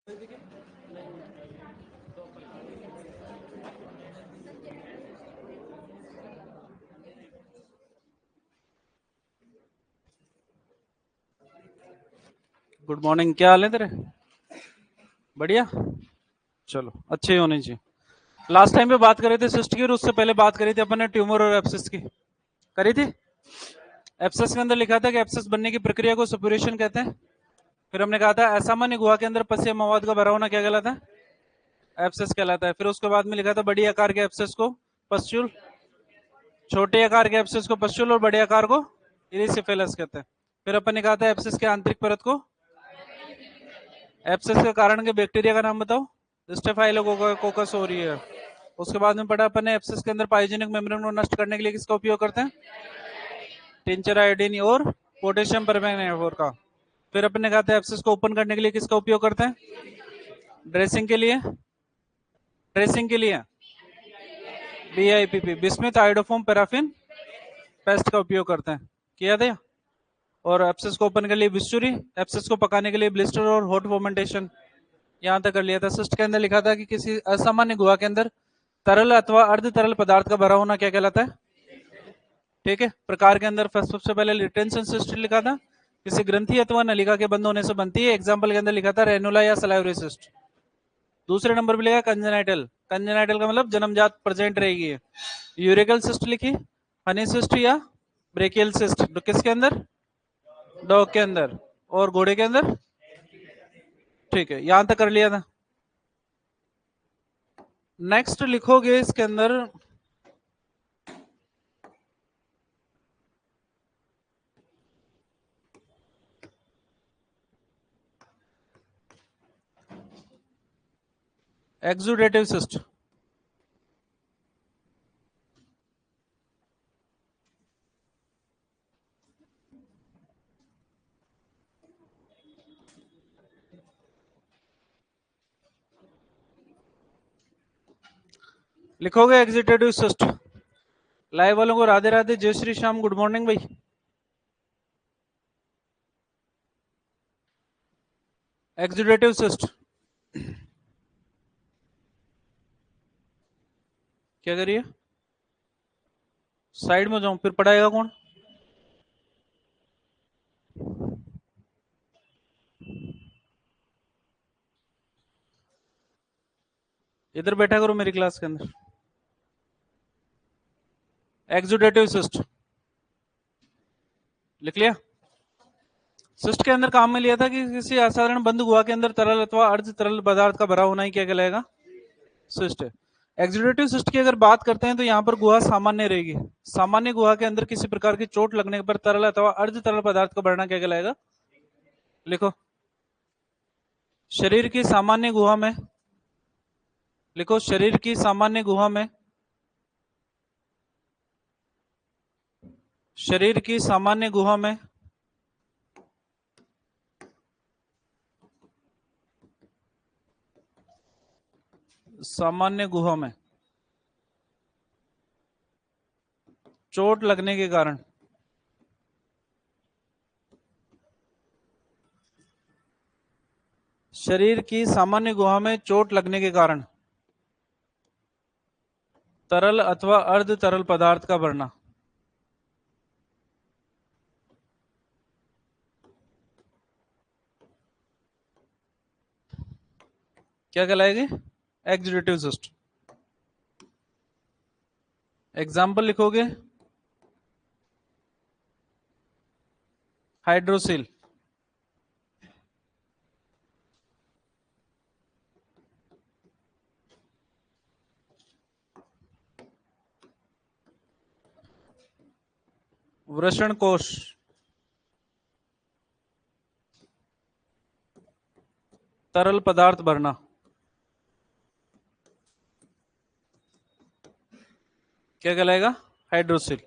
Good morning, क्या हाल है तेरे? बढ़िया। चलो, अच्छे ही होने चाहिए। लास्ट टाइम पे बात कर रहे थे सिस्ट की, और उससे पहले बात करी थी अपन ने ट्यूमर और एब्सेस की। करी थी। एब्सेस के अंदर लिखा था कि एब्सेस बनने की प्रक्रिया को सप्यूरेशन कहते हैं। फिर हमने कहा था असामान्य गुहा के अंदर पस या मवाद का भरा होना क्या कहलाता है? एब्सेस कहलाता है। फिर उसके बाद में लिखा था बड़ी आकार के एब्सेस को पस्ट्यूल, छोटे आकार के एब्सेस को पस्ट्यूल, और बड़े आकार को इरिसिफेलस कहते हैं। फिर अपन ने कहा था एब्सेस के आंतरिक परत को, एब्सेस के कारण के बैक्टीरिया का नाम बताओ। स्टेफाइलोकोकस हो रही है। उसके बाद में पढ़ा अपन ने एब्सेस के अंदर पाइजेनिक मेम्ब्रेन को नष्ट करने के लिए किसका उपयोग करते हैं? टिंचर आयोडीन और पोटेशियम परमैंगनेट का। फिर अपन ने कहा था एब्सेस को ओपन करने के लिए किसका उपयोग करते हैं? ड्रेसिंग के लिए, ड्रेसिंग के लिए BIPP, बिस्मिथ आयोडोफोम पैराफिन पेस्ट का उपयोग करते हैं। किया था। और एब्सेस को ओपन के लिए बिस्चुरी, एब्सेस को पकाने के लिए ब्लिस्टर और हॉट फर्मेंटेशन। यहां तक कर लिया था। सिस्ट के अंदर लिखा था कि किसी असामान्य गुहा के अंदर तरल अथवा अर्ध तरल पदार्थ का भरा होना क्या कहलाता है? ठीक है। प्रकार के अंदर सबसे पहले रिटेंशन सिस्ट लिखा था, किसी ग्रंथि अथवा नलिका के बंद होने से बनती है। एग्जाम्पल के अंदर लिखा था रेनुला या सलाइवरी सिस्ट। दूसरे नंबर पे लिखा कंजेनाइटल, कंजेनाइटल का मतलब जन्मजात प्रेजेंट रहेगी। यूरिकल सिस्ट लिखी, हनी सिस्ट या ब्रेकियल सिस्ट, किसके अंदर? डॉग के अंदर। और घोड़े के अंदर। ठीक है, यहां तक कर लिया था। नेक्स्ट लिखोगे इसके अंदर एक्सुडेटिव सिस्ट। लिखोगे एग्जिटेटिव सिस्ट। लाइव वालों को राधे राधे, जय श्री श्याम, गुड मॉर्निंग भाई। एक्सुडेटिव सिस्ट क्या करिए? साइड में जाऊं, फिर पढ़ाएगा कौन? इधर बैठा करो मेरी क्लास के अंदर। एक्सुडेटिव सिस्ट लिख लिया। सिस्ट के अंदर काम में लिया था कि किसी असाधारण बंद गुहा के अंदर तरल अथवा अर्ध तरल पदार्थ का भरा होना ही क्या कहलाएगा? सिस्ट है। एक्सुडेटिव सिस्ट की अगर बात करते हैं तो यहाँ पर गुहा सामान्य रहेगी। सामान्य गुहा के अंदर किसी प्रकार की चोट लगने पर तरल अथवा अर्ध तरल पदार्थ का बढ़ना क्या कहलाएगा? लिखो। शरीर की सामान्य गुहा में, लिखो शरीर की सामान्य गुहा में, शरीर की सामान्य गुहा में सामान्य गुहा में चोट लगने के कारण शरीर की सामान्य गुहा में चोट लगने के कारण तरल अथवा अर्ध तरल पदार्थ का बढ़ना क्या कहलाएगी? Exudative cyst. एग्जाम्पल लिखोगे हाइड्रोसिल, वृषण कोश, तरल पदार्थ भरना, क्या कहलाएगा? हाइड्रोसिल।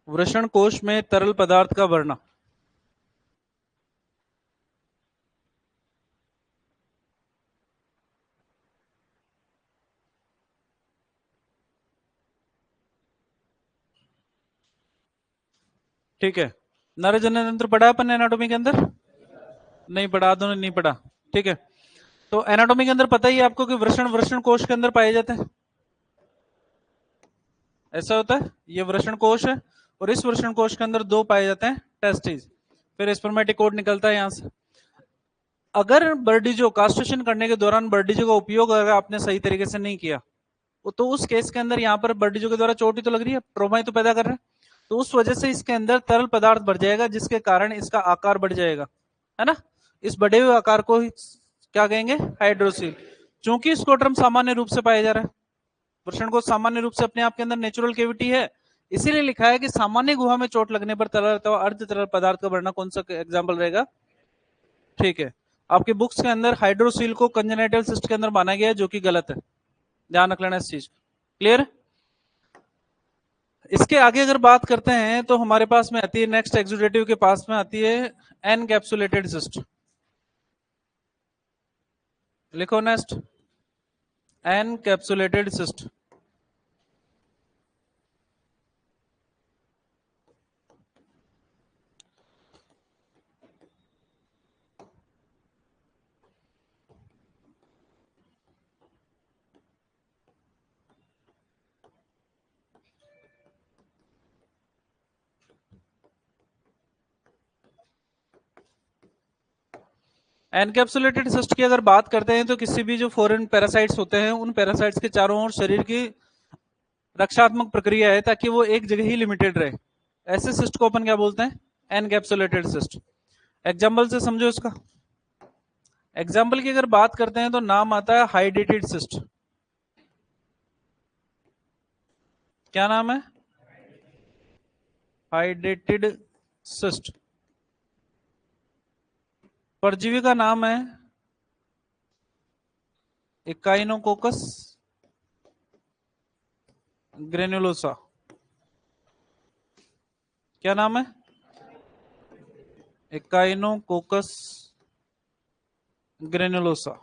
वृषण कोश में तरल पदार्थ का भरना। ठीक है। नर जनन तंत्र पढ़ा अपन एनाटॉमी के अंदर? नहीं पढ़ा, दोनों नहीं पढ़ा। ठीक है, तो एनाटॉमी के अंदर पता ही है आपको कि वृषण वृषण कोश के अंदर पाए जाते हैं। ऐसा होता है, ये वृषण कोश है और इस वृषण कोश के अंदर दो पाए जाते हैं टेस्टिस, फिर स्पर्मेटिकोड निकलता है यहां से। अगर बर्डीजो कास्ट्रेशन करने के दौरान बर्डीजो का उपयोग अगर आपने सही तरीके से नहीं किया तो उस केस के अंदर यहाँ पर बर्डीजो के द्वारा चोट ही तो लग रही है, ट्रोमा ही तो पैदा कर रहा है, तो उस वजह से इसके अंदर तरल पदार्थ बढ़ जाएगा जिसके कारण इसका आकार बढ़ जाएगा, है ना। इस बढ़े हुए आकार को क्या कहेंगे? हाइड्रोसिल। चूंकि स्कोटरम सामान्य रूप से पाया जा रहा है, वृषण को सामान्य रूप से अपने आप के अंदर नेचुरल केविटी है, इसीलिए लिखा है कि सामान्य गुहा में चोट लगने पर तरल अथवा अर्ध तरल पदार्थ का बढ़ना कौन सा एग्जाम्पल रहेगा? ठीक है, आपके बुक्स के अंदर हाइड्रोसील को कंजेनिटल सिस्ट के अंदर माना गया है, जो कि गलत है, ध्यान रख लेना इस चीज। क्लियर? इसके आगे अगर बात करते हैं तो हमारे पास में आती है नेक्स्ट एक्सुडेटिव के पास में आती है एनकैप्सुलेटेड सिस्ट। लिखो next, encapsulated cyst. Encapsulated cyst की अगर बात करते हैं तो किसी भी जो फॉरेन पैरासाइट्स होते हैं उन पैरासाइट्स के चारों ओर शरीर की रक्षात्मक प्रक्रिया है ताकि वो एक जगह ही लिमिटेड रहे, ऐसे सिस्ट को अपन क्या बोलते हैं? Encapsulated cyst. एग्जाम्पल से समझो इसका। एग्जाम्पल की अगर बात करते हैं तो नाम आता है हाइडेटेड सिस्ट। क्या नाम है? हाइडेटेड सिस्ट। परजीवी का नाम है इकाइनोकोकस ग्रेनुलोसा। क्या नाम है? Echinococcus granulosa.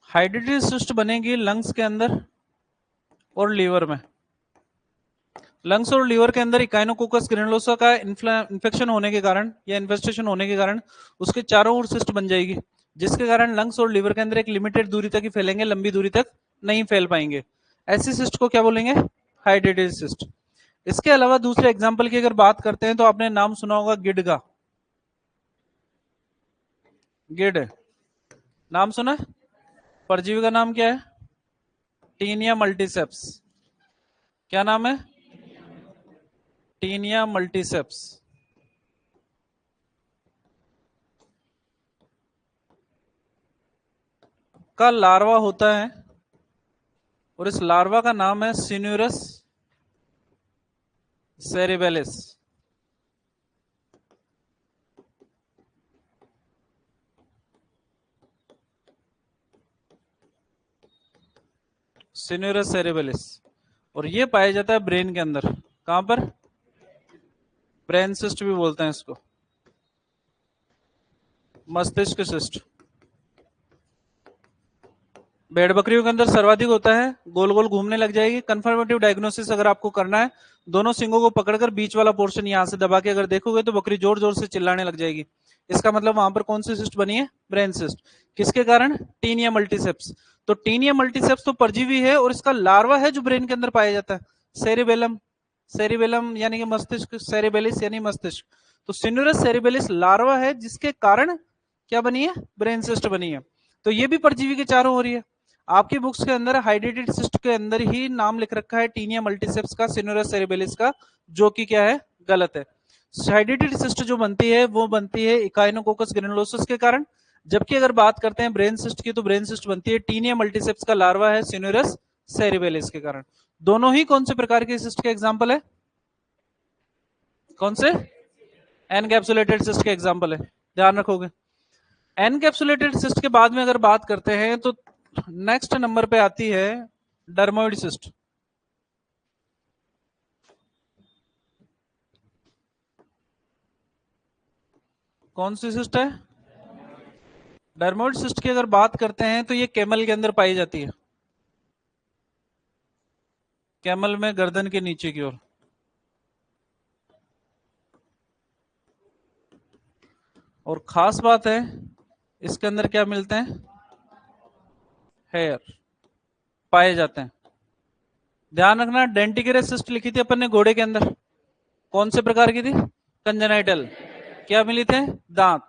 हाइड्रेटेड सिस्ट बनेगी लंग्स के अंदर और लीवर में। लंग्स और लीवर के अंदर इकाइनोकोकस ग्रेनुलोसा का इन्फेक्शन होने के कारण या इन्फेस्टेशन होने के कारण उसके चारों ओर सिस्ट बन जाएगी, जिसके कारण लंग्स और लीवर के अंदर एक लिमिटेड दूरी तक ही फैलेंगे, लंबी दूरी तक नहीं फैल पाएंगे। ऐसी सिस्ट को क्या बोलेंगे? Hydrated cyst. इसके अलावा दूसरे एग्जाम्पल की अगर बात करते हैं तो आपने नाम सुना होगा गिड का। गिड नाम सुना है? परजीवी का नाम क्या है? टीनिया मल्टीसेप्स। क्या नाम है? टीनिया मल्टीसेप्स। का लार्वा होता है और इस लार्वा का नाम है सिन्यूरस सेरिबेलिस। सिन्यूरस सेरिबेलिस, और ये पाया जाता है ब्रेन के अंदर। कहां पर? ब्रेन सिस्ट भी बोलते हैं इसको, मस्तिष्क सिस्ट। भेड़ बकरियों के अंदर सर्वाधिक होता है, गोल गोल घूमने लग जाएगी। कंफर्मेटिव डायग्नोसिस अगर आपको करना है, दोनों सिंगों को पकड़कर बीच वाला पोर्शन यहां से दबा के अगर देखोगे तो बकरी जोर जोर से चिल्लाने लग जाएगी। इसका मतलब वहां पर कौन सी सिस्ट बनी है? Brain cyst. किसके कारण? टीनिया मल्टीसेप्स। तो टीनिया मल्टीसेप्स तो परजीवी है और इसका लार्वा है जो ब्रेन के अंदर पाया जाता है, सेरिबेलम। सेरिबेलम यानी कि मस्तिष्क, सेरिबेलिस यानी मस्तिष्क। तो सिन्यूरस सेरिबेलिस लार्वा है जिसके कारण क्या बनी है? ब्रेन सिस्ट बनी है। तो ये भी परजीवी के चारों हो रही है। आपकी बुक्स के अंदर हाइड्रेटेड सिस्ट के अंदर ही नाम लिख रखा है टीनिया मल्टीसेप्स का, सिन्यूरस सेरिबेलिस का, जो कि क्या है? गलत है। हाइड्रेटेड सिस्ट जो बनती है वो बनती है इकाइनोकोकस ग्रेनुलोसस के कारण, जबकि अगर बात करते हैं ब्रेन सिस्ट की तो ब्रेन सिस्ट बनती है टीनिया मल्टीसेप्स का लार्वा है सिन्यूरस सेरिबेलिस के कारण। दोनों ही कौन से प्रकार के सिस्ट के एग्जाम्पल है? कौन से? एनकैप्सुलेटेड सिस्ट के एग्जाम्पल है, ध्यान रखोगे। एनकैप्सुलेटेड सिस्ट के बाद में अगर बात करते हैं तो नेक्स्ट नंबर पे आती है डर्मोइड सिस्ट। कौन सी सिस्ट है? डर्मोइड सिस्ट की अगर बात करते हैं तो ये कैमल के अंदर पाई जाती है। कैमल में गर्दन के नीचे की ओर। और खास बात है इसके अंदर क्या मिलते हैं, हेयर पाए जाते हैं। ध्यान रखना, डेंटिकुलर सिस्ट लिखी थी अपन ने घोड़े के अंदर, कौन से प्रकार की थी, कंजेनाइटल। क्या मिली थे, दांत।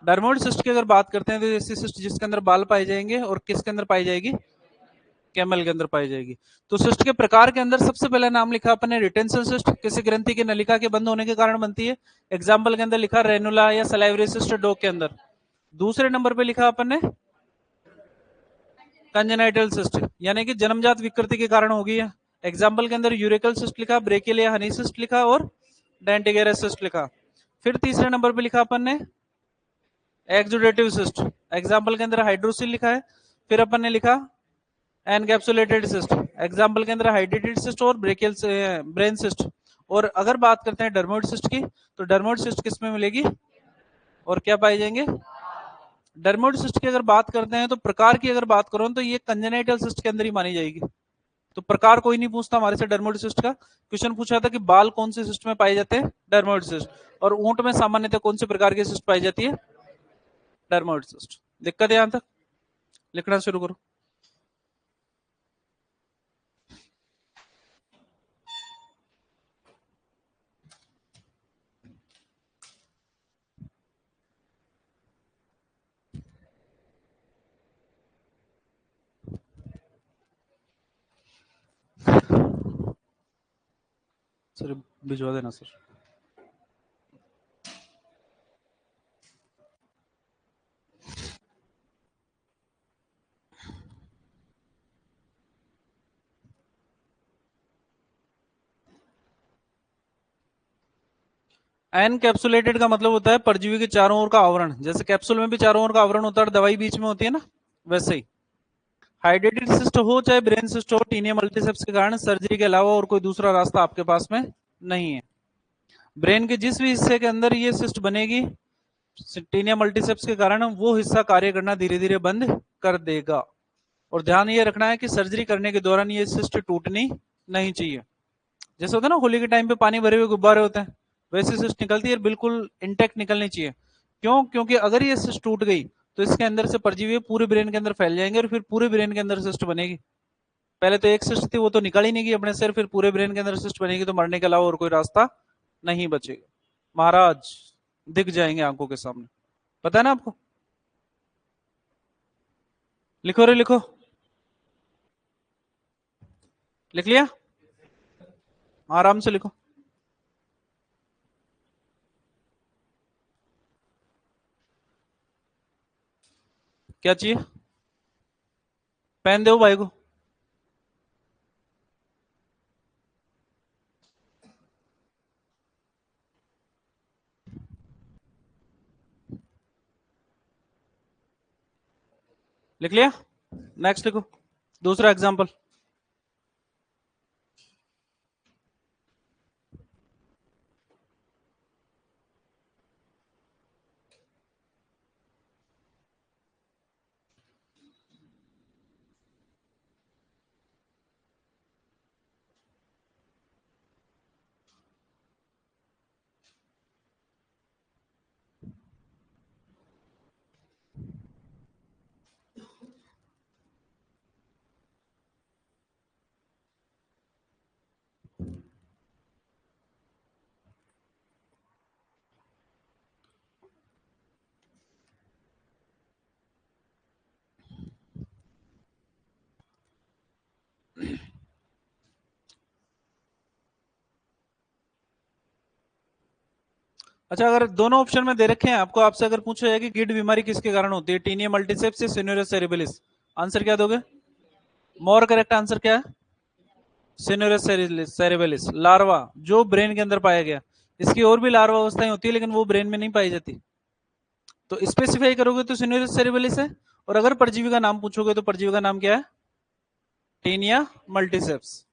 डर्मोइड सिस्ट की अगर बात करते हैं तो ऐसी सिस्ट जिसके अंदर बाल पाए जाएंगे, और किसके अंदर पाई जाएगी, कैमल के अंदर पाई जाएगी। तो सिस्ट के प्रकार के अंदर सबसे पहले नाम लिखा अपन ने रिटेंशन सिस्ट, किसी ग्रंथि की नलिका के बंद होने के कारण बनती है। एग्जाम्पल के अंदर लिखा रेनुला या सलाइवरी सिस्ट डॉग के अंदर। दूसरे नंबर पे लिखा अपन ने कंजेनाइटल सिस्ट, यानी कि जन्मजात विकृति के कारण होगी। एग्जाम्पल के अंदर यूरिकल सिस्ट लिखा, ब्रेकियल या हनी सिस्ट लिखा, और डेंटिगेरस सिस्ट लिखा। फिर तीसरे नंबर पे लिखा अपन ने एक्सुडेटिव सिस्ट, एग्जाम्पल के अंदर हाइड्रोसिल लिखा है। फिर अपन ने लिखा एनकैप्सुलेटेड सिस्ट, एग्जाम्पल के अंदर हाइड्रेटेड सिस्ट और ब्रेकियल ब्रेन सिस्ट। और अगर बात करते हैं डर्मोइड सिस्ट की, तो डर्मोइड सिस्ट किस में मिलेगी और क्या पाए जाएंगे। डर्मोइड सिस्ट की अगर बात करते हैं तो प्रकार की अगर बात करो तो ये कंजेनाइटल सिस्ट के अंदर ही मानी जाएगी। तो प्रकार कोई नहीं पूछता हमारे से डर्मोइड सिस्ट का। क्वेश्चन पूछा था कि बाल कौन से सिस्ट में पाए जाते हैं, डर्मोइड सिस्ट। और ऊंट में सामान्यतः कौन से प्रकार की सिस्ट पाई जाती है, डर्मोइड सिस्ट। दिक्कत है यहां तक, लिखना शुरू करो। सर भिजवा देना सर। एनकैप्सुलेटेड का मतलब होता है परजीवी के चारों ओर का आवरण। जैसे कैप्सूल में भी चारों ओर का आवरण होता है, दवाई बीच में होती है ना, वैसे ही। हाइड्रेटेड सिस्ट हो चाहे ब्रेन सिस्ट हो, टीनिया मल्टीसेप्स के कारण सर्जरी के अलावा और कोई दूसरा रास्ता आपके पास में नहीं है। ब्रेन के जिस भी हिस्से के अंदर ये सिस्ट बनेगी, टीनिया मल्टीसेप्स के कारण वो हिस्सा कार्य करना धीरे धीरे बंद कर देगा। और ध्यान ये रखना है कि सर्जरी करने के दौरान ये सिस्ट टूटनी नहीं चाहिए। जैसे होता है ना होली के टाइम पे पानी भरे हुए गुब्बारे होते हैं, वैसे सिस्ट निकलती है, बिल्कुल इंटेक्ट निकलनी चाहिए। क्यों, क्योंकि अगर ये सिस्ट टूट गई तो इसके अंदर से परजीवी पूरे ब्रेन के अंदर फैल जाएंगे और फिर पूरे ब्रेन के अंदर सिस्ट बनेगी। पहले तो एक सिस्ट थी वो तो निकल ही नहीं गई अपने से, फिर पूरे ब्रेन के अंदर सिस्ट बनेगी तो मरने के अलावा और कोई रास्ता नहीं बचेगा। महाराज दिख जाएंगे आंखों के सामने, पता है ना आपको। लिखो रे लिखो, लिख लिया, आराम से लिखो। क्या चाहिए, पेन दो भाई को। लिख लिया, नेक्स्ट लिखो, दूसरा एग्जाम्पल। अच्छा, अगर दोनों ऑप्शन में दे रखे हैं आपको, आपसे अगर पूछा जाए कि गिड बीमारी किसके कारण होती है, टीनिया मल्टीसेप्स या सिनुरियस सेरेबेलिस, आंसर क्या दोगे। मोर करेक्ट आंसर क्या है, सिनुरियस सेरेबेलिस। लार्वा जो ब्रेन के अंदर पाया गया, इसकी और भी लार्वा अवस्थाएं होती है लेकिन वो ब्रेन में नहीं पाई जाती। तो स्पेसिफाई करोगे तो सिनुरियस सेरेबेलिस है। और अगर परजीवी का नाम पूछोगे तो परजीवी का नाम क्या है, टीनिया मल्टीसेप्स।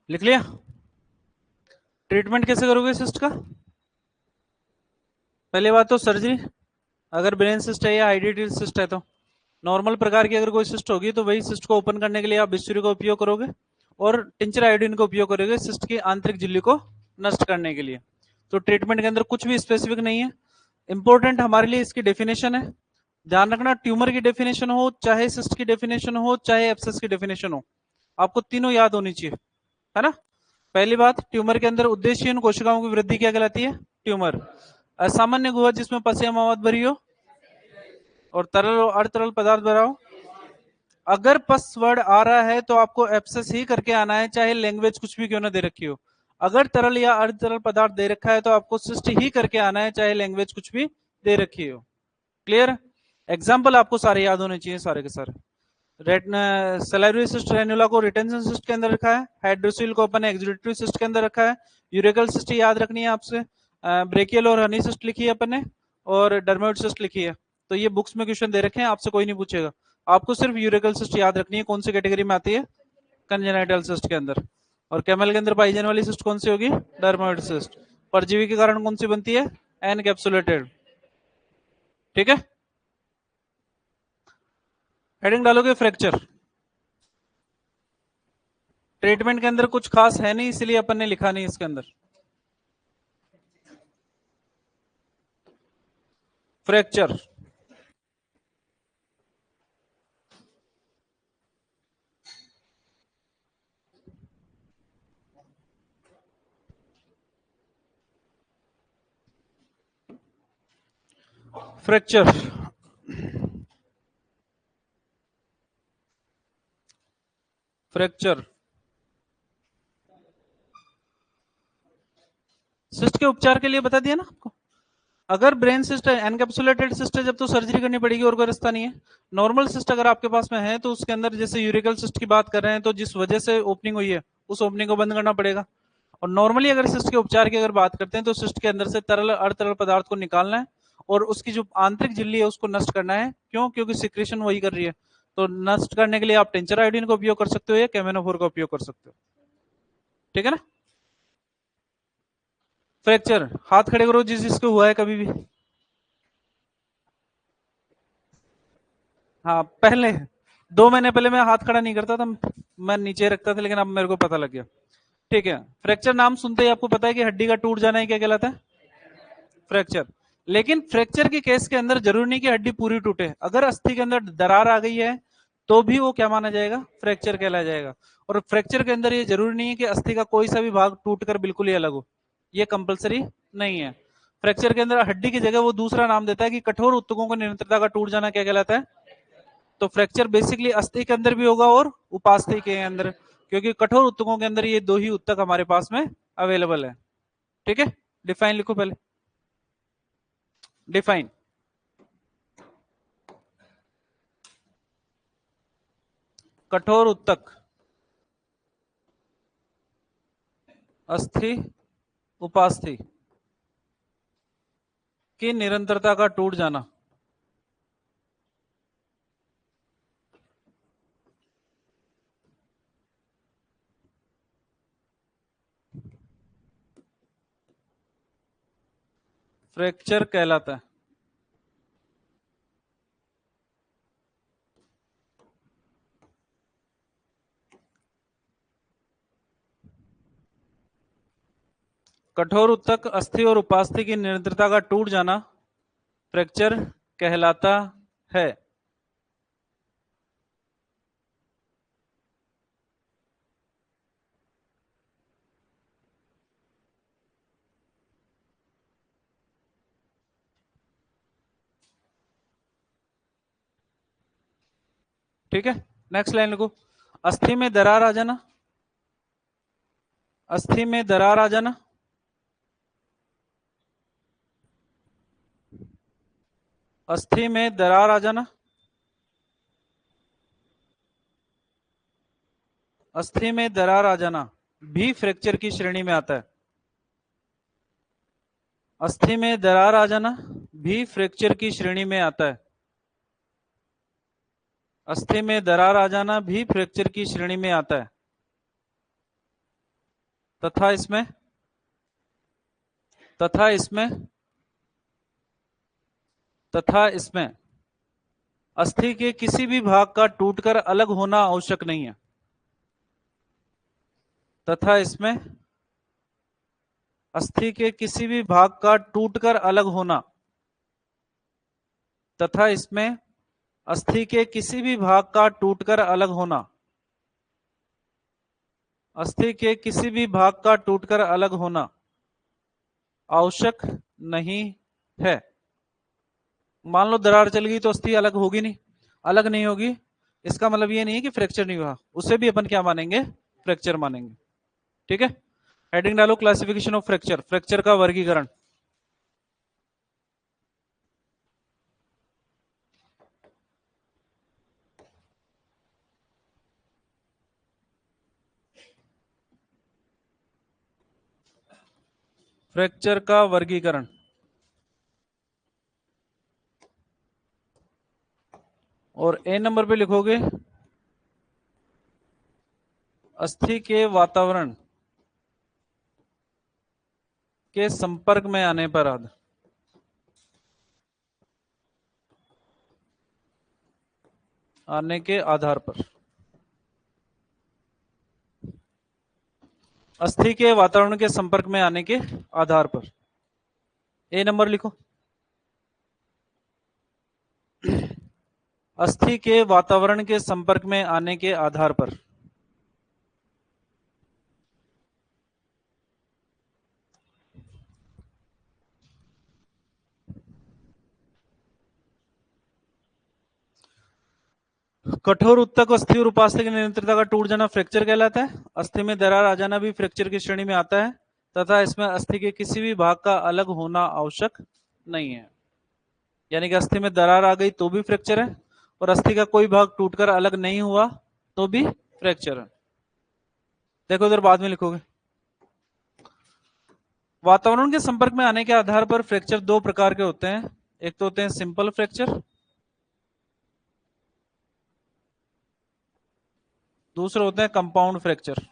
लिख लिया? ट्रीटमेंट कैसे करोगे सिस्ट का? पहली बात तो सर्जरी, अगर ब्रेन सिस्ट है या आईडीटी सिस्ट है तो नॉर्मल प्रकार की अगर कोई सिस्ट होगी तो वही सिस्ट को ओपन करने के लिए आप बिस्चुरी का उपयोग करोगे और टिंचर आयोडीन का उपयोग करोगे सिस्ट की आंतरिक झिल्ली को नष्ट करने के लिए। तो ट्रीटमेंट के अंदर कुछ भी स्पेसिफिक नहीं है। इंपॉर्टेंट हमारे लिए इसकी डेफिनेशन है। ध्यान रखना, ट्यूमर की डेफिनेशन हो, चाहे सिस्ट की डेफिनेशन हो, चाहे एब्सेस की डेफिनेशन हो, आपको तीनों याद होनी चाहिए, है ना। पहली बात, ट्यूमर के अंदर उद्देश्यहीन कोशिकाओं की वृद्धि क्या कहलाती है? ट्यूमर। असामान्य गुहा जिसमें पस या मवाद भरी हो और तरल और अर्धतरल पदार्थ भरा हो। अगर पस वर्ड आ रहा है तो आपको एब्सेस ही करके आना है, चाहे लैंग्वेज कुछ भी क्यों ना दे रखी हो। अगर तरल या अर्धतरल पदार्थ दे रखा है तो आपको सिस्ट ही करके आना है, चाहे लैंग्वेज कुछ भी दे रखी हो। क्लियर? एग्जाम्पल आपको सारे याद होने चाहिए, सारे के सारे। सैलिवरी सिस्ट रेनुला को रिटेंशन सिस्ट के अंदर रखा है, हाइड्रोसिल को अपन एक्सुडेटरी सिस्ट के अंदर रखा है, यूरिकल सिस्ट याद रखनी है आपसे, ब्रेकियल और हनी सिस्ट लिखी है अपन ने, और डर्मोइड सिस्ट लिखी है। तो ये बुक्स में क्वेश्चन दे रखे हैं, आपसे कोई नहीं पूछेगा। आपको सिर्फ यूरिकल सिस्ट याद रखनी है, कौन सी कैटेगरी में आती है? कंजेनाइटल सिस्ट के अंदर। और कैमल के अंदर पाई जाने वाली सिस्ट कौन सी होगी? Dermoid cyst. परजीवी के कारण कौन सी बनती है? एनकैप्सुलेटेड। ठीक है, हेडिंग डालोगे फ्रैक्चर। ट्रीटमेंट के अंदर कुछ खास है नहीं, इसलिए अपन ने लिखा नहीं इसके अंदर। फ्रैक्चर, फ्रैक्चर, फ्रैक्चर सिस्ट के उपचार के लिए बता दिया ना आपको। अगर ब्रेन सिस्ट है, एनकैप्सुलेटेड सिस्ट है, जब तो सर्जरी करनी पड़ेगी और कोई रास्ता नहीं है। नॉर्मल सिस्ट अगर आपके पास में है तो उसके अंदर, जैसे यूरिकल सिस्ट की बात कर रहे हैं, तो जिस वजह से ओपनिंग हुई है उस ओपनिंग को बंद करना पड़ेगा। और नॉर्मली अगर सिस्ट के उपचार की अगर बात करते हैं तो सिस्ट के अंदर से तरल अर्धतरल पदार्थ को निकालना है और उसकी जो आंतरिक झिल्ली है उसको नष्ट करना है। क्यों? क्योंकि सिक्रेशन वही कर रही है। तो नष्ट करने के लिए आप टिंचर आयोडीन का उपयोग कर सकते हो या कैमेनोफोर का उपयोग कर सकते हो। ठीक है ना। फ्रैक्चर, हाथ खड़े करो जिस जिसको हुआ है कभी भी। हाँ, पहले 2 महीने पहले मैं हाथ खड़ा नहीं करता था, मैं नीचे रखता था, लेकिन अब मेरे को पता लग गया। ठीक है, फ्रैक्चर नाम सुनते ही आपको पता है कि हड्डी का टूट जाना है, क्या कहलाता है? फ्रैक्चर। लेकिन फ्रैक्चर के केस के अंदर जरूरी नहीं कि हड्डी पूरी टूटे। अगर अस्थि के अंदर दरार आ गई है तो भी वो क्या माना जाएगा? फ्रैक्चर कहलाया जाएगा। और फ्रैक्चर के अंदर ये जरूरी नहीं है कि अस्थि का कोई सा भी भाग टूटकर बिल्कुल ही अलग हो, ये कंपलसरी नहीं है। फ्रैक्चर के अंदर हड्डी की जगह वो दूसरा नाम देता है कि कठोर ऊतकों को निरंतरता का टूट जाना क्या कहलाता है? तो फ्रैक्चर बेसिकली अस्थि के अंदर भी होगा और उपास्थि के अंदर, क्योंकि कठोर ऊतकों के अंदर ये दो ही ऊतक हमारे पास में अवेलेबल है। ठीक है, डिफाइन लिखो पहले। डिफाइन, कठोर ऊतक, अस्थि, उपास्थि की निरंतरता का टूट जाना। फ्रैक्चर कहलाता है। कठोर ऊतक, अस्थि और उपास्थि की निरंतरता का टूट जाना फ्रैक्चर कहलाता है। ठीक है, नेक्स्ट लाइन लिखो। अस्थि में दरार आ जाना, अस्थि में दरार आ जाना अस्थि में दरार आ जाना, अस्थि में दरार आ जाना भी फ्रैक्चर की श्रेणी में आता है। अस्थि में दरार आ जाना भी फ्रैक्चर की श्रेणी में आता है। अस्थि में दरार आ जाना भी फ्रैक्चर की श्रेणी में आता है। तथा इसमें तथा इसमें तथा इसमें अस्थि के किसी भी भाग का टूटकर अलग होना आवश्यक नहीं है। तथा इसमें अस्थि के किसी भी भाग का टूटकर अलग होना तथा इसमें अस्थि के किसी भी भाग का टूटकर अलग होना, अस्थि के किसी भी भाग का टूटकर अलग होना आवश्यक नहीं है। मान लो दरार चल गई तो अस्थि अलग होगी नहीं, अलग नहीं होगी, इसका मतलब ये नहीं है कि फ्रैक्चर नहीं हुआ, उसे भी अपन क्या मानेंगे, फ्रैक्चर मानेंगे। ठीक है, हेडिंग डालो क्लासिफिकेशन ऑफ फ्रैक्चर, फ्रैक्चर का वर्गीकरण। फ्रैक्चर का वर्गीकरण। और ए नंबर पे लिखोगे अस्थि के वातावरण के संपर्क में आने पर आने के आधार पर, अस्थि के वातावरण के संपर्क में आने के आधार पर, ए नंबर लिखो। अस्थि के वातावरण के संपर्क में आने के आधार पर। कठोर उत्तक अस्थि और उपास्थि की निरंतरता का टूट जाना फ्रैक्चर कहलाता है। अस्थि में दरार आ जाना भी फ्रैक्चर की श्रेणी में आता है तथा इसमें अस्थि के किसी भी भाग का अलग होना आवश्यक नहीं है। यानी कि अस्थि में दरार आ गई तो भी फ्रैक्चर है और अस्थि का कोई भाग टूटकर अलग नहीं हुआ तो भी फ्रैक्चर है। देखो इधर बाद में लिखोगे। वातावरण के संपर्क में आने के आधार पर फ्रैक्चर दो प्रकार के होते हैं, एक तो होते हैं सिंपल फ्रैक्चर, दूसरे होते हैं कंपाउंड फ्रैक्चर।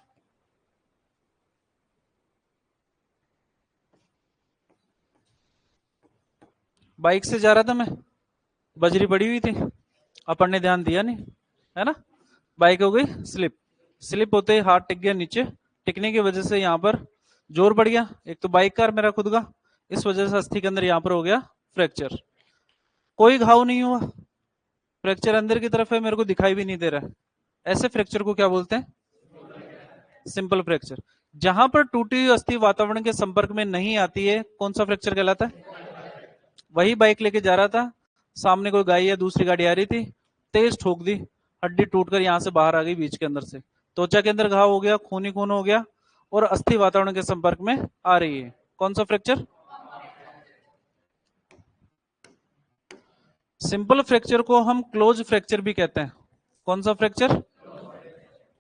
बाइक से जा रहा था मैं, बजरी पड़ी हुई थी, अपन ने ध्यान दिया नहीं, है ना, बाइक हो गई स्लिप, स्लिप होते ही हाथ टिक गया नीचे, टिकने की वजह से यहाँ पर जोर पड़ गया, एक तो बाइक का मेरा खुद का, इस वजह से अस्थि के अंदर यहाँ पर हो गया फ्रैक्चर। कोई घाव नहीं हुआ, फ्रैक्चर अंदर की तरफ है, मेरे को दिखाई भी नहीं दे रहा है, ऐसे फ्रैक्चर को क्या बोलते हैं, सिंपल फ्रैक्चर। जहां पर टूटी हुई अस्थि वातावरण के संपर्क में नहीं आती है कौन सा फ्रैक्चर कहलाता है। वही बाइक लेके जा रहा था, सामने कोई गाड़ी या दूसरी गाड़ी आ रही थी, तेज ठोक दी, हड्डी टूटकर यहां से बाहर आ गई बीच के अंदर से, त्वचा के अंदर घाव हो गया, खूनी खून हो गया और अस्थि वातावरण के संपर्क में आ रही है, कौन सा फ्रैक्चर। सिंपल फ्रैक्चर को हम क्लोज फ्रैक्चर भी कहते हैं, कौन सा फ्रैक्चर,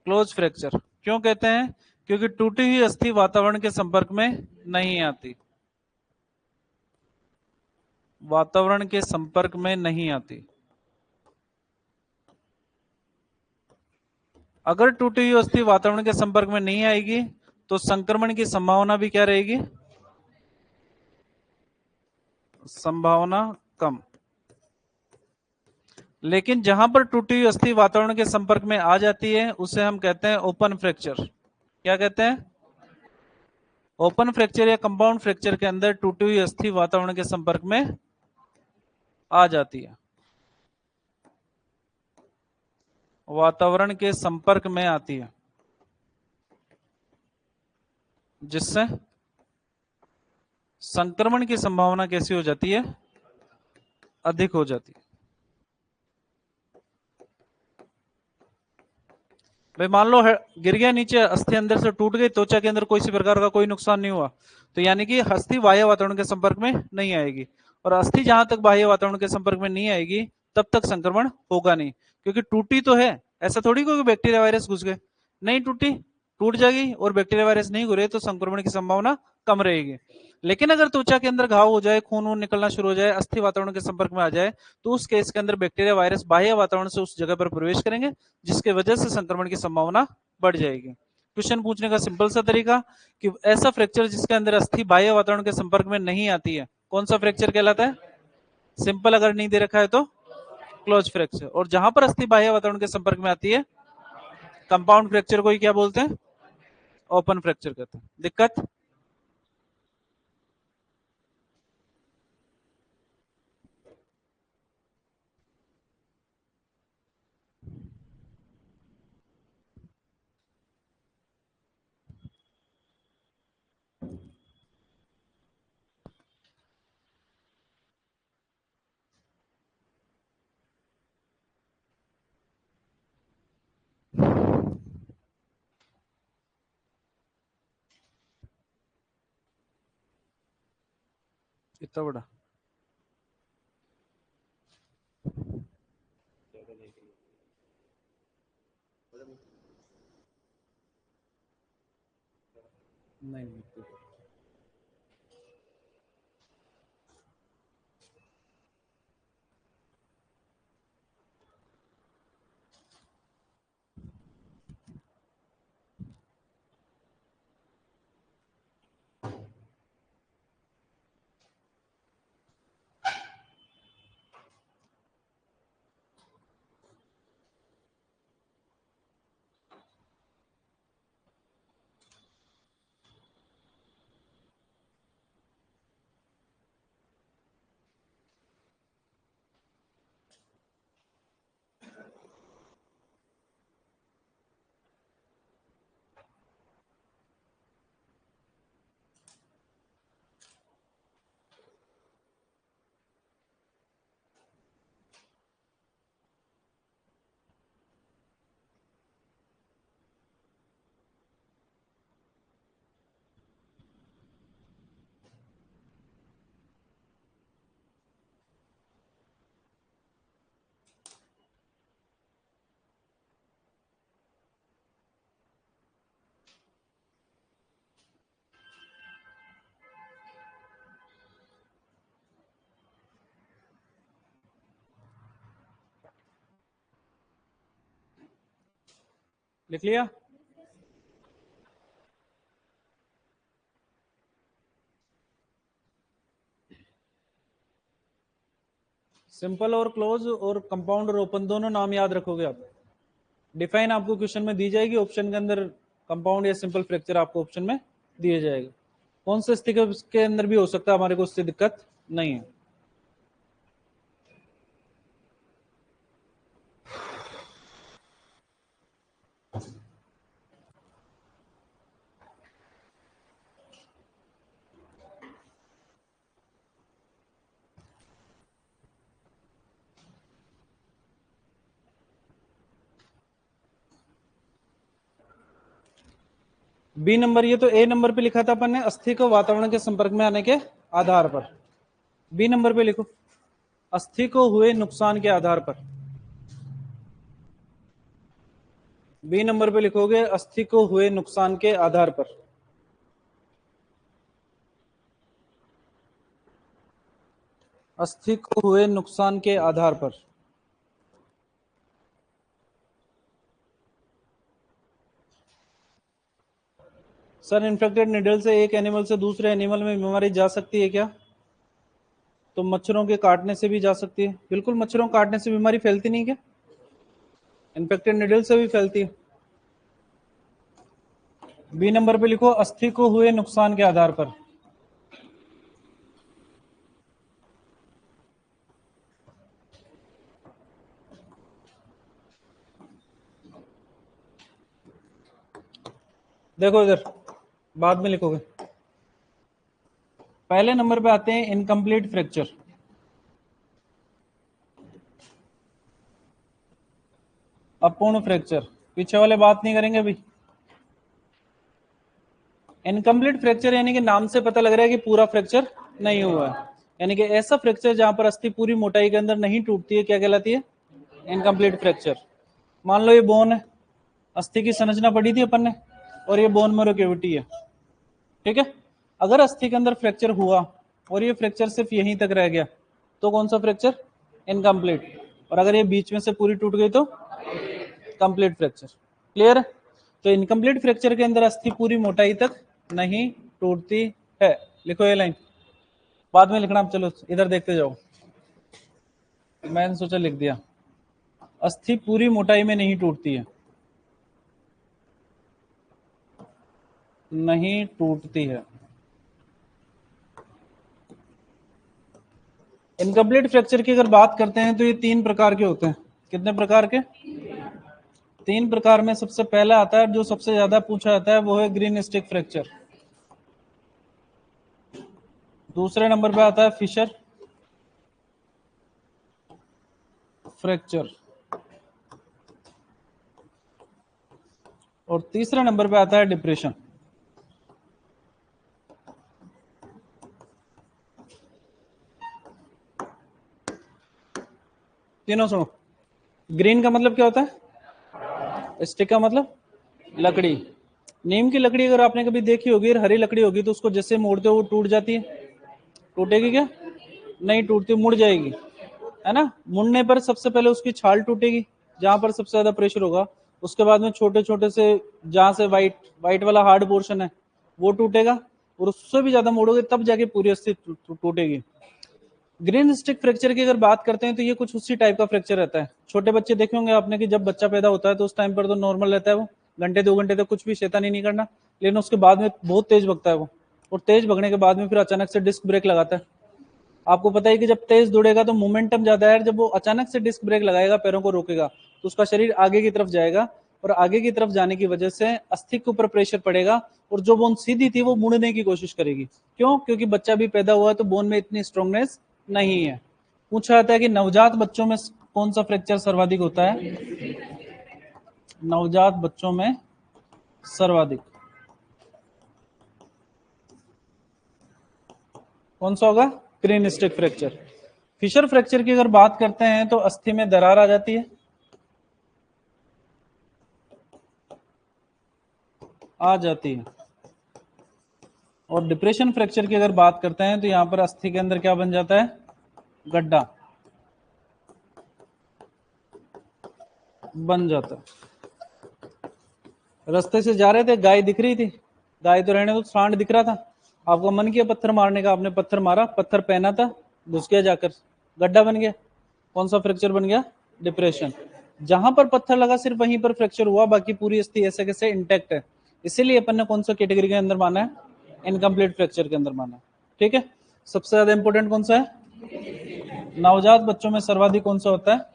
क्लोज फ्रैक्चर। क्यों कहते हैं, क्योंकि टूटी हुई अस्थि वातावरण के संपर्क में नहीं आती, वातावरण के संपर्क में नहीं आती। अगर टूटी हुई अस्थि वातावरण के संपर्क में नहीं आएगी तो संक्रमण की संभावना भी क्या रहेगी, संभावना कम। लेकिन जहां पर टूटी हुई अस्थि वातावरण के संपर्क में आ जाती है उसे हम कहते हैं ओपन फ्रैक्चर। क्या कहते हैं, ओपन फ्रैक्चर या कंपाउंड फ्रैक्चर के अंदर टूटी हुई अस्थि वातावरण के संपर्क में आ जाती है, वातावरण के संपर्क में आती है, जिससे संक्रमण की संभावना कैसी हो जाती है, अधिक हो जाती है। भाई मान लो गिर गया नीचे, अस्थि अंदर से टूट गई, त्वचा के अंदर कोई सी प्रकार का कोई नुकसान नहीं हुआ, तो यानी कि अस्थि बाह्य वातावरण के संपर्क में नहीं आएगी। और अस्थि जहां तक बाह्य वातावरण के संपर्क में नहीं आएगी तब तक संक्रमण होगा नहीं, क्योंकि टूटी तो है, ऐसा थोड़ी कोई बैक्टीरिया वायरस घुस गए, नहीं टूटी, टूट जाएगी और बैक्टीरिया वायरस नहीं घुसे तो संक्रमण की संभावना कम रहेगी। लेकिन अगर त्वचा के अंदर घाव हो जाए, खून वून निकलना शुरू हो जाए, अस्थि वातावरण के संपर्क में आ जाए, तो उस केस के अंदर बैक्टीरिया वायरस बाह्य वातावरण से उस जगह पर प्रवेश करेंगे, जिसके वजह से संक्रमण की संभावना बढ़ जाएगी। क्वेश्चन पूछने का सिंपल सा तरीका कि ऐसा फ्रैक्चर जिसके अंदर अस्थि बाह्य वातावरण के संपर्क में नहीं आती है, कौन सा फ्रैक्चर कहलाता है? सिंपल अगर नहीं दे रखा है तो क्लोज फ्रैक्चर। और जहां पर अस्थि बाह्य वातावरण के संपर्क में आती है, कंपाउंड फ्रैक्चर को ही क्या बोलते हैं? ओपन फ्रैक्चर कहते हैं। दिक्कत? इतना बड़ा नहीं, लिख लिया? सिंपल और क्लोज और कंपाउंड और ओपन दोनों नाम याद रखोगे आप। डिफाइन आपको क्वेश्चन में दी जाएगी, ऑप्शन के अंदर कंपाउंड या सिंपल फ्रैक्चर आपको ऑप्शन में दिए जाएगा। कौन से स्थिति के अंदर भी हो सकता है, हमारे को उससे दिक्कत नहीं है। बी नंबर, ये तो ए नंबर पे लिखा था अपन ने, अस्थि को वातावरण के संपर्क में आने के आधार पर। बी नंबर पे लिखो, अस्थि को हुए नुकसान के आधार पर। बी नंबर पे लिखोगे अस्थि को हुए नुकसान के आधार पर। अस्थि को हुए नुकसान के आधार पर। सर, इन्फेक्टेड निडल से एक एनिमल से दूसरे एनिमल में बीमारी जा सकती है क्या? तो मच्छरों के काटने से भी जा सकती है, बिल्कुल। मच्छरों काटने से बीमारी फैलती नहीं क्या? इन्फेक्टेड निडल से भी फैलती है। बी नंबर पे लिखो, अस्थि को हुए नुकसान के आधार पर। देखो इधर, बाद में लिखोगे। पहले नंबर पे आते हैं इनकम्प्लीट फ्रैक्चर। अपूर्ण फ्रैक्चर, पीछे वाले बात नहीं करेंगे अभी। इनकम्प्लीट फ्रैक्चर यानी कि नाम से पता लग रहा है कि पूरा फ्रैक्चर नहीं हुआ है। यानी कि ऐसा फ्रैक्चर जहां पर अस्थि पूरी मोटाई के अंदर नहीं टूटती है क्या कहलाती है? Incomplete fracture. मान लो ये बोन है, अस्थि की संरचना पढ़ी थी अपन ने, और ये बोन मैरो कैविटी है, ठीक है। अगर अस्थि के अंदर फ्रैक्चर हुआ और ये फ्रैक्चर सिर्फ यहीं तक रह गया तो कौन सा फ्रैक्चर? इनकम्प्लीट। और अगर ये बीच में से पूरी टूट गई तो कंप्लीट फ्रैक्चर। क्लियर? तो इनकम्प्लीट फ्रैक्चर के अंदर अस्थि पूरी मोटाई तक नहीं टूटती है। लिखो ये लाइन, बाद में लिखना। चलो इधर देखते जाओ, मैंने सोचा लिख दिया। अस्थि पूरी मोटाई में नहीं टूटती है, नहीं टूटती है। इनकम्प्लीट फ्रैक्चर की अगर बात करते हैं तो ये 3 प्रकार के होते हैं। कितने प्रकार के? 3 प्रकार में सबसे पहला आता है, जो सबसे ज्यादा पूछा जाता है, वो है ग्रीन स्टिक फ्रैक्चर। दूसरे नंबर पे आता है फिशर फ्रैक्चर, और तीसरे नंबर पे आता है डिप्रेशन। तीनों सुनो। ग्रीन का मतलब क्या होता है? स्टिक का मतलब लकड़ी। नीम की लकड़ी अगर आपने कभी देखी होगी, हरी लकड़ी होगी, तो उसको जैसे मोड़ते हो वो टूट जाती है। टूटेगी क्या? नहीं टूटती, मुड़ जाएगी, है ना। मुड़ने पर सबसे पहले उसकी छाल टूटेगी, जहां पर सबसे ज्यादा प्रेशर होगा। उसके बाद में छोटे छोटे से, जहां से वाइट वाइट वाला हार्ड पोर्शन है वो टूटेगा, और उससे भी ज्यादा मोड़ोगे तब जाके पूरी अस्थि टूटेगी। ग्रीन स्टिक फ्रैक्चर की अगर बात करते हैं तो ये कुछ उसी टाइप का फ्रैक्चर रहता है। छोटे बच्चे देखे होंगे आपने कि जब बच्चा पैदा होता है तो उस टाइम पर तो नॉर्मल रहता है, वो घंटे 2 घंटे तक कुछ भी शैतानी नहीं करना, लेकिन उसके बाद में बहुत तेज भगता है वो, और तेज भगने के बाद में फिर अचानक से डिस्क ब्रेक लगाता है। आपको पता है कि जब तेज दौड़ेगा तो मोमेंटम ज्यादा है, जब वो अचानक से डिस्क ब्रेक लगाएगा, पैरों को रोकेगा, तो उसका शरीर आगे की तरफ जाएगा, और आगे की तरफ जाने की वजह से अस्थि के ऊपर प्रेशर पड़ेगा, और जो बोन सीधी थी वो मुड़ने की कोशिश करेगी। क्यों? क्योंकि बच्चा भी पैदा हुआ है तो बोन में इतनी स्ट्रांगनेस नहीं है। पूछा जाता है कि नवजात बच्चों में कौन सा फ्रैक्चर सर्वाधिक होता है? नवजात बच्चों में सर्वाधिक कौन सा होगा? Greenstick fracture. Fissure fracture की अगर बात करते हैं तो अस्थि में दरार आ जाती है, आ जाती है। और डिप्रेशन फ्रैक्चर की अगर बात करते हैं तो यहां पर अस्थि के अंदर क्या बन जाता है? गड्ढा बन जाता है। रास्ते से जा रहे थे, गाय दिख रही थी, गाय तो रहने दो, सांड दिख रहा था, आपका मन किया पत्थर मारने का, आपने पत्थर मारा, पत्थर पहना था, घुस गया जाकर, गड्ढा बन गया। कौन सा फ्रैक्चर बन गया? डिप्रेशन। जहां पर पत्थर लगा सिर्फ वहीं पर फ्रैक्चर हुआ, बाकी पूरी अस्थि ऐसे कैसे इंटैक्ट है। इसीलिए अपन ने कौन सा कैटेगरी के अंदर माना है? इनकम्प्लीट फ्रैक्चर के अंदर माना है। ठीक है। सबसे ज्यादा इंपॉर्टेंट कौन सा है? नवजात बच्चों में सर्वाधिक कौन सा होता है?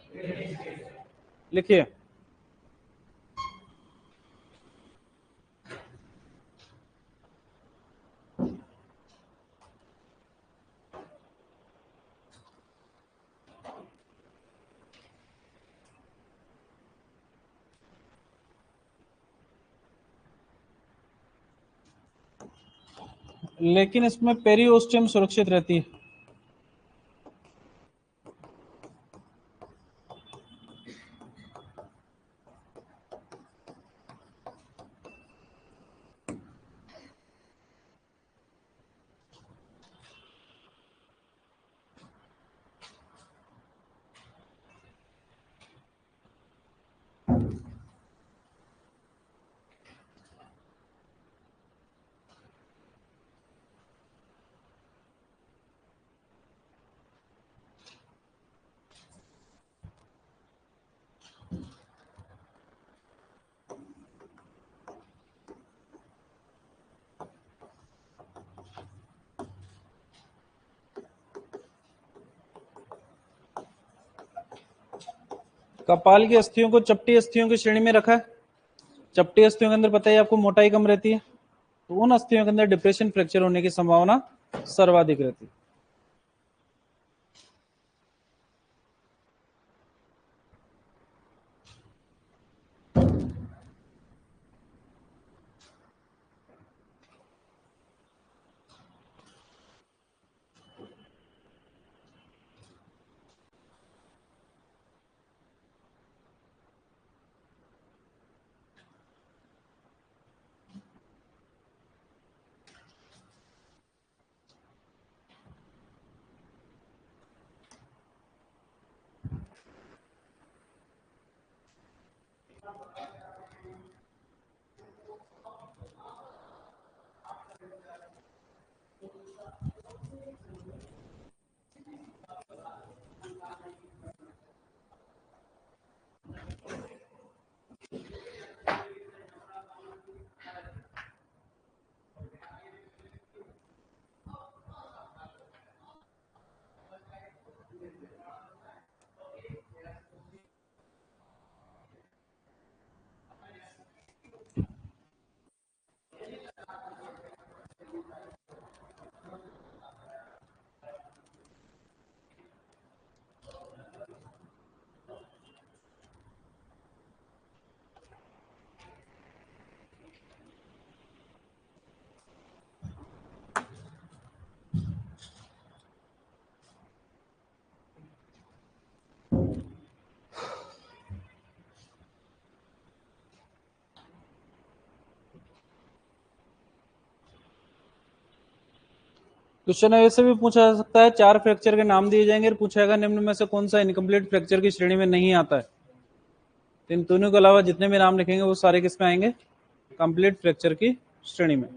लिखिए। लेकिन इसमें पेरिओस्टियम सुरक्षित रहती है। कपाल की अस्थियों को चपटी अस्थियों की श्रेणी में रखा है। चपटी अस्थियों के अंदर पता है आपको मोटाई कम रहती है, तो उन अस्थियों के अंदर डिप्रेशन फ्रैक्चर होने की संभावना सर्वाधिक रहती है। क्वेश्चन ऐसे भी पूछा जा सकता है, 4 फ्रैक्चर के नाम दिए जाएंगे और पूछेगा निम्न में से कौन सा इनकम्प्लीट फ्रैक्चर की श्रेणी में नहीं आता है। तो इन तीनों के अलावा जितने भी नाम लिखेंगे वो सारे किस में आएंगे? कंप्लीट फ्रैक्चर की श्रेणी में।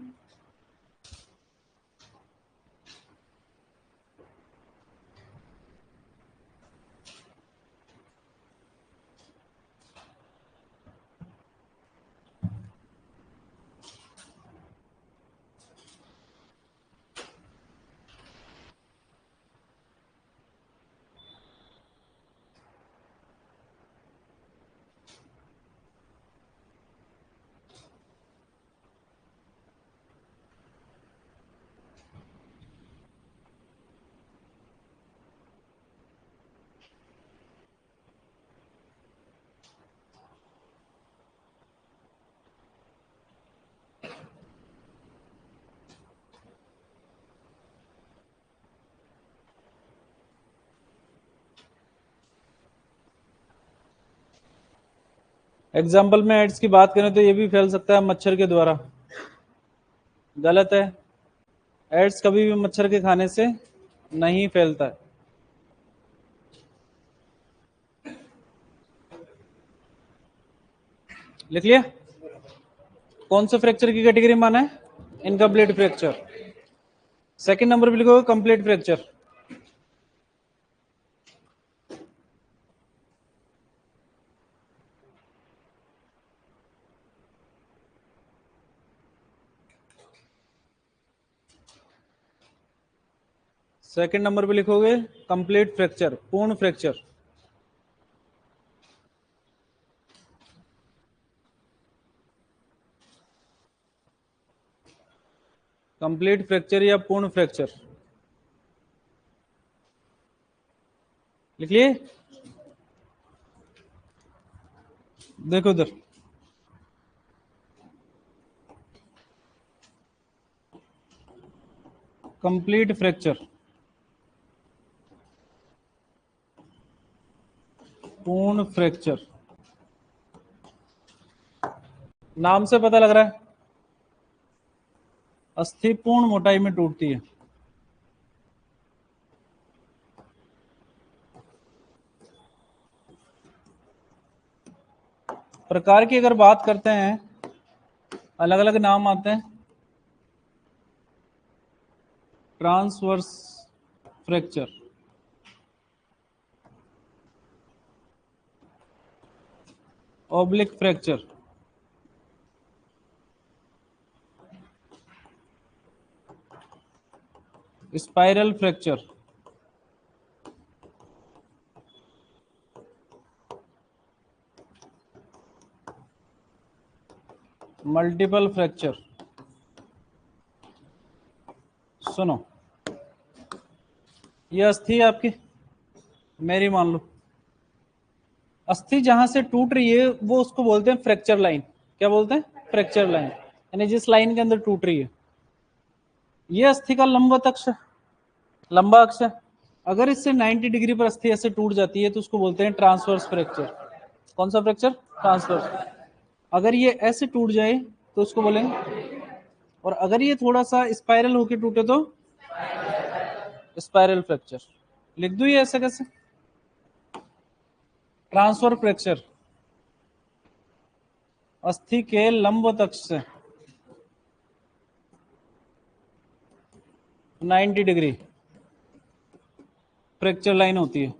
एग्जाम्पल में एड्स की बात करें तो ये भी फैल सकता है मच्छर के द्वारा, गलत है। एड्स कभी भी मच्छर के खाने से नहीं फैलता है। लिख लिया? कौन से फ्रैक्चर की कैटेगरी माना है? Incomplete fracture. सेकंड नंबर पे लिखोगे कंप्लीट फ्रैक्चर। सेकंड नंबर पे लिखोगे कंप्लीट फ्रैक्चर, पूर्ण फ्रैक्चर। कंप्लीट फ्रैक्चर या पूर्ण फ्रैक्चर, लिख लिए? देखो उधर, कंप्लीट फ्रैक्चर, पूर्ण फ्रैक्चर। नाम से पता लग रहा है अस्थि पूर्ण मोटाई में टूटती है। प्रकार की अगर बात करते हैं, अलग अलग नाम आते हैं। Transverse fracture, oblique fracture, spiral fracture, multiple fracture. सुनो, ये अस्थि है आपकी, मेरी मान लो। अस्थि जहां से टूट रही है वो उसको बोलते हैं फ्रैक्चर लाइन। क्या बोलते हैं? फ्रैक्चर लाइन, यानी जिस लाइन के अंदर टूट रही है। ये अस्थि का लंबवत अक्ष है, लंबा अक्ष है। अगर इससे 90 डिग्री पर अस्थि ऐसे टूट जाती है तो उसको बोलते हैं ट्रांसवर्स फ्रैक्चर। कौन सा फ्रैक्चर? ट्रांसवर्स। अगर ये ऐसे टूट जाए तो उसको बोलेंगे, और अगर ये थोड़ा सा स्पाइरल होके टूटे तो स्पाइरल फ्रैक्चर। लिख दूं ये ऐसे कैसे? ट्रांसफर फ्रैक्चर, अस्थि के लंबवत अक्ष से 90 डिग्री फ्रैक्चर लाइन होती है।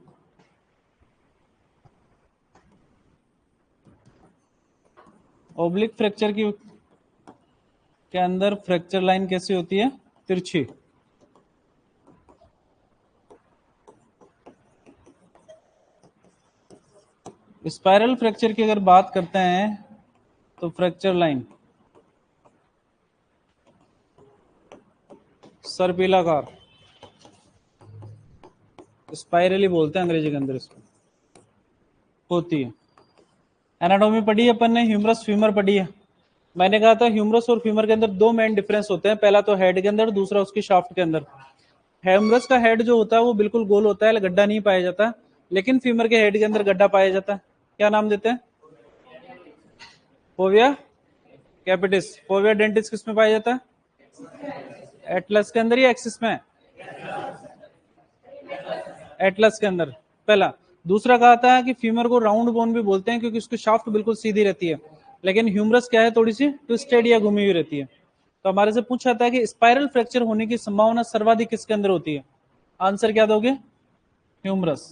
ओब्लिक फ्रैक्चर की के अंदर फ्रैक्चर लाइन कैसी होती है? तिरछी। स्पाइरल फ्रैक्चर की अगर बात करते हैं तो फ्रैक्चर लाइन सर्पिलाकार, स्पाइरली बोलते हैं अंग्रेजी के अंदर इसको, होती है। एनाटॉमी पढ़ी है अपन ने, ह्यूमरस फीमर पढ़ी है। मैंने कहा था ह्यूमरस और फीमर के अंदर दो मेन डिफरेंस होते हैं, पहला तो हेड के अंदर, दूसरा उसकी शाफ्ट के अंदर। ह्यूमरस का हेड जो होता है वो बिल्कुल गोल होता है, गड्ढा नहीं पाया जाता, लेकिन फीमर के हेड के अंदर गड्ढा पाया जाता है। क्या नाम देते हैं? Fovea capitis. फोविया डेंटिस किस में पाया जाता है? एटलस के अंदर या एक्सिस में? एटलस के अंदर, पहला। दूसरा कहा था कि फीमर को राउंड बोन भी बोलते हैं क्योंकि उसकी शाफ्ट बिल्कुल सीधी रहती है, लेकिन ह्यूमरस क्या है, थोड़ी सी ट्विस्टेड या घूमी हुई रहती है। तो हमारे से पूछा था कि स्पाइरल फ्रैक्चर होने की संभावना सर्वाधिक किसके अंदर होती है? आंसर क्या दोगे? ह्यूमरस।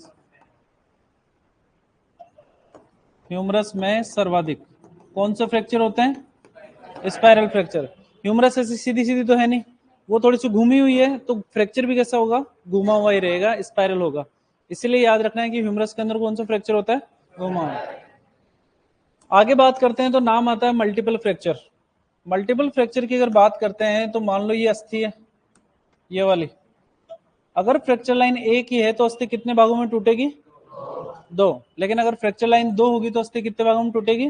ह्यूमरस में सर्वाधिक कौन सा फ्रैक्चर होता है? Spiral fracture. ह्यूमरस ऐसी सीधी सीधी तो है नहीं, वो थोड़ी सी घूमी हुई है, तो फ्रैक्चर भी कैसा होगा? घुमा हुआ ही रहेगा, स्पाइरल होगा। इसीलिए याद रखना है कि ह्यूमरस के अंदर कौन सा फ्रैक्चर होता है? घुमा हुआ। आगे बात करते हैं तो नाम आता है मल्टीपल फ्रैक्चर। मल्टीपल फ्रैक्चर की अगर बात करते हैं तो मान लो ये अस्थि है, ये वाली। अगर फ्रैक्चर लाइन एक ही है तो अस्थि कितने भागों में टूटेगी? दो। लेकिन अगर फ्रैक्चर लाइन दो होगी तो अस्थि कितने भागों में टूटेगी?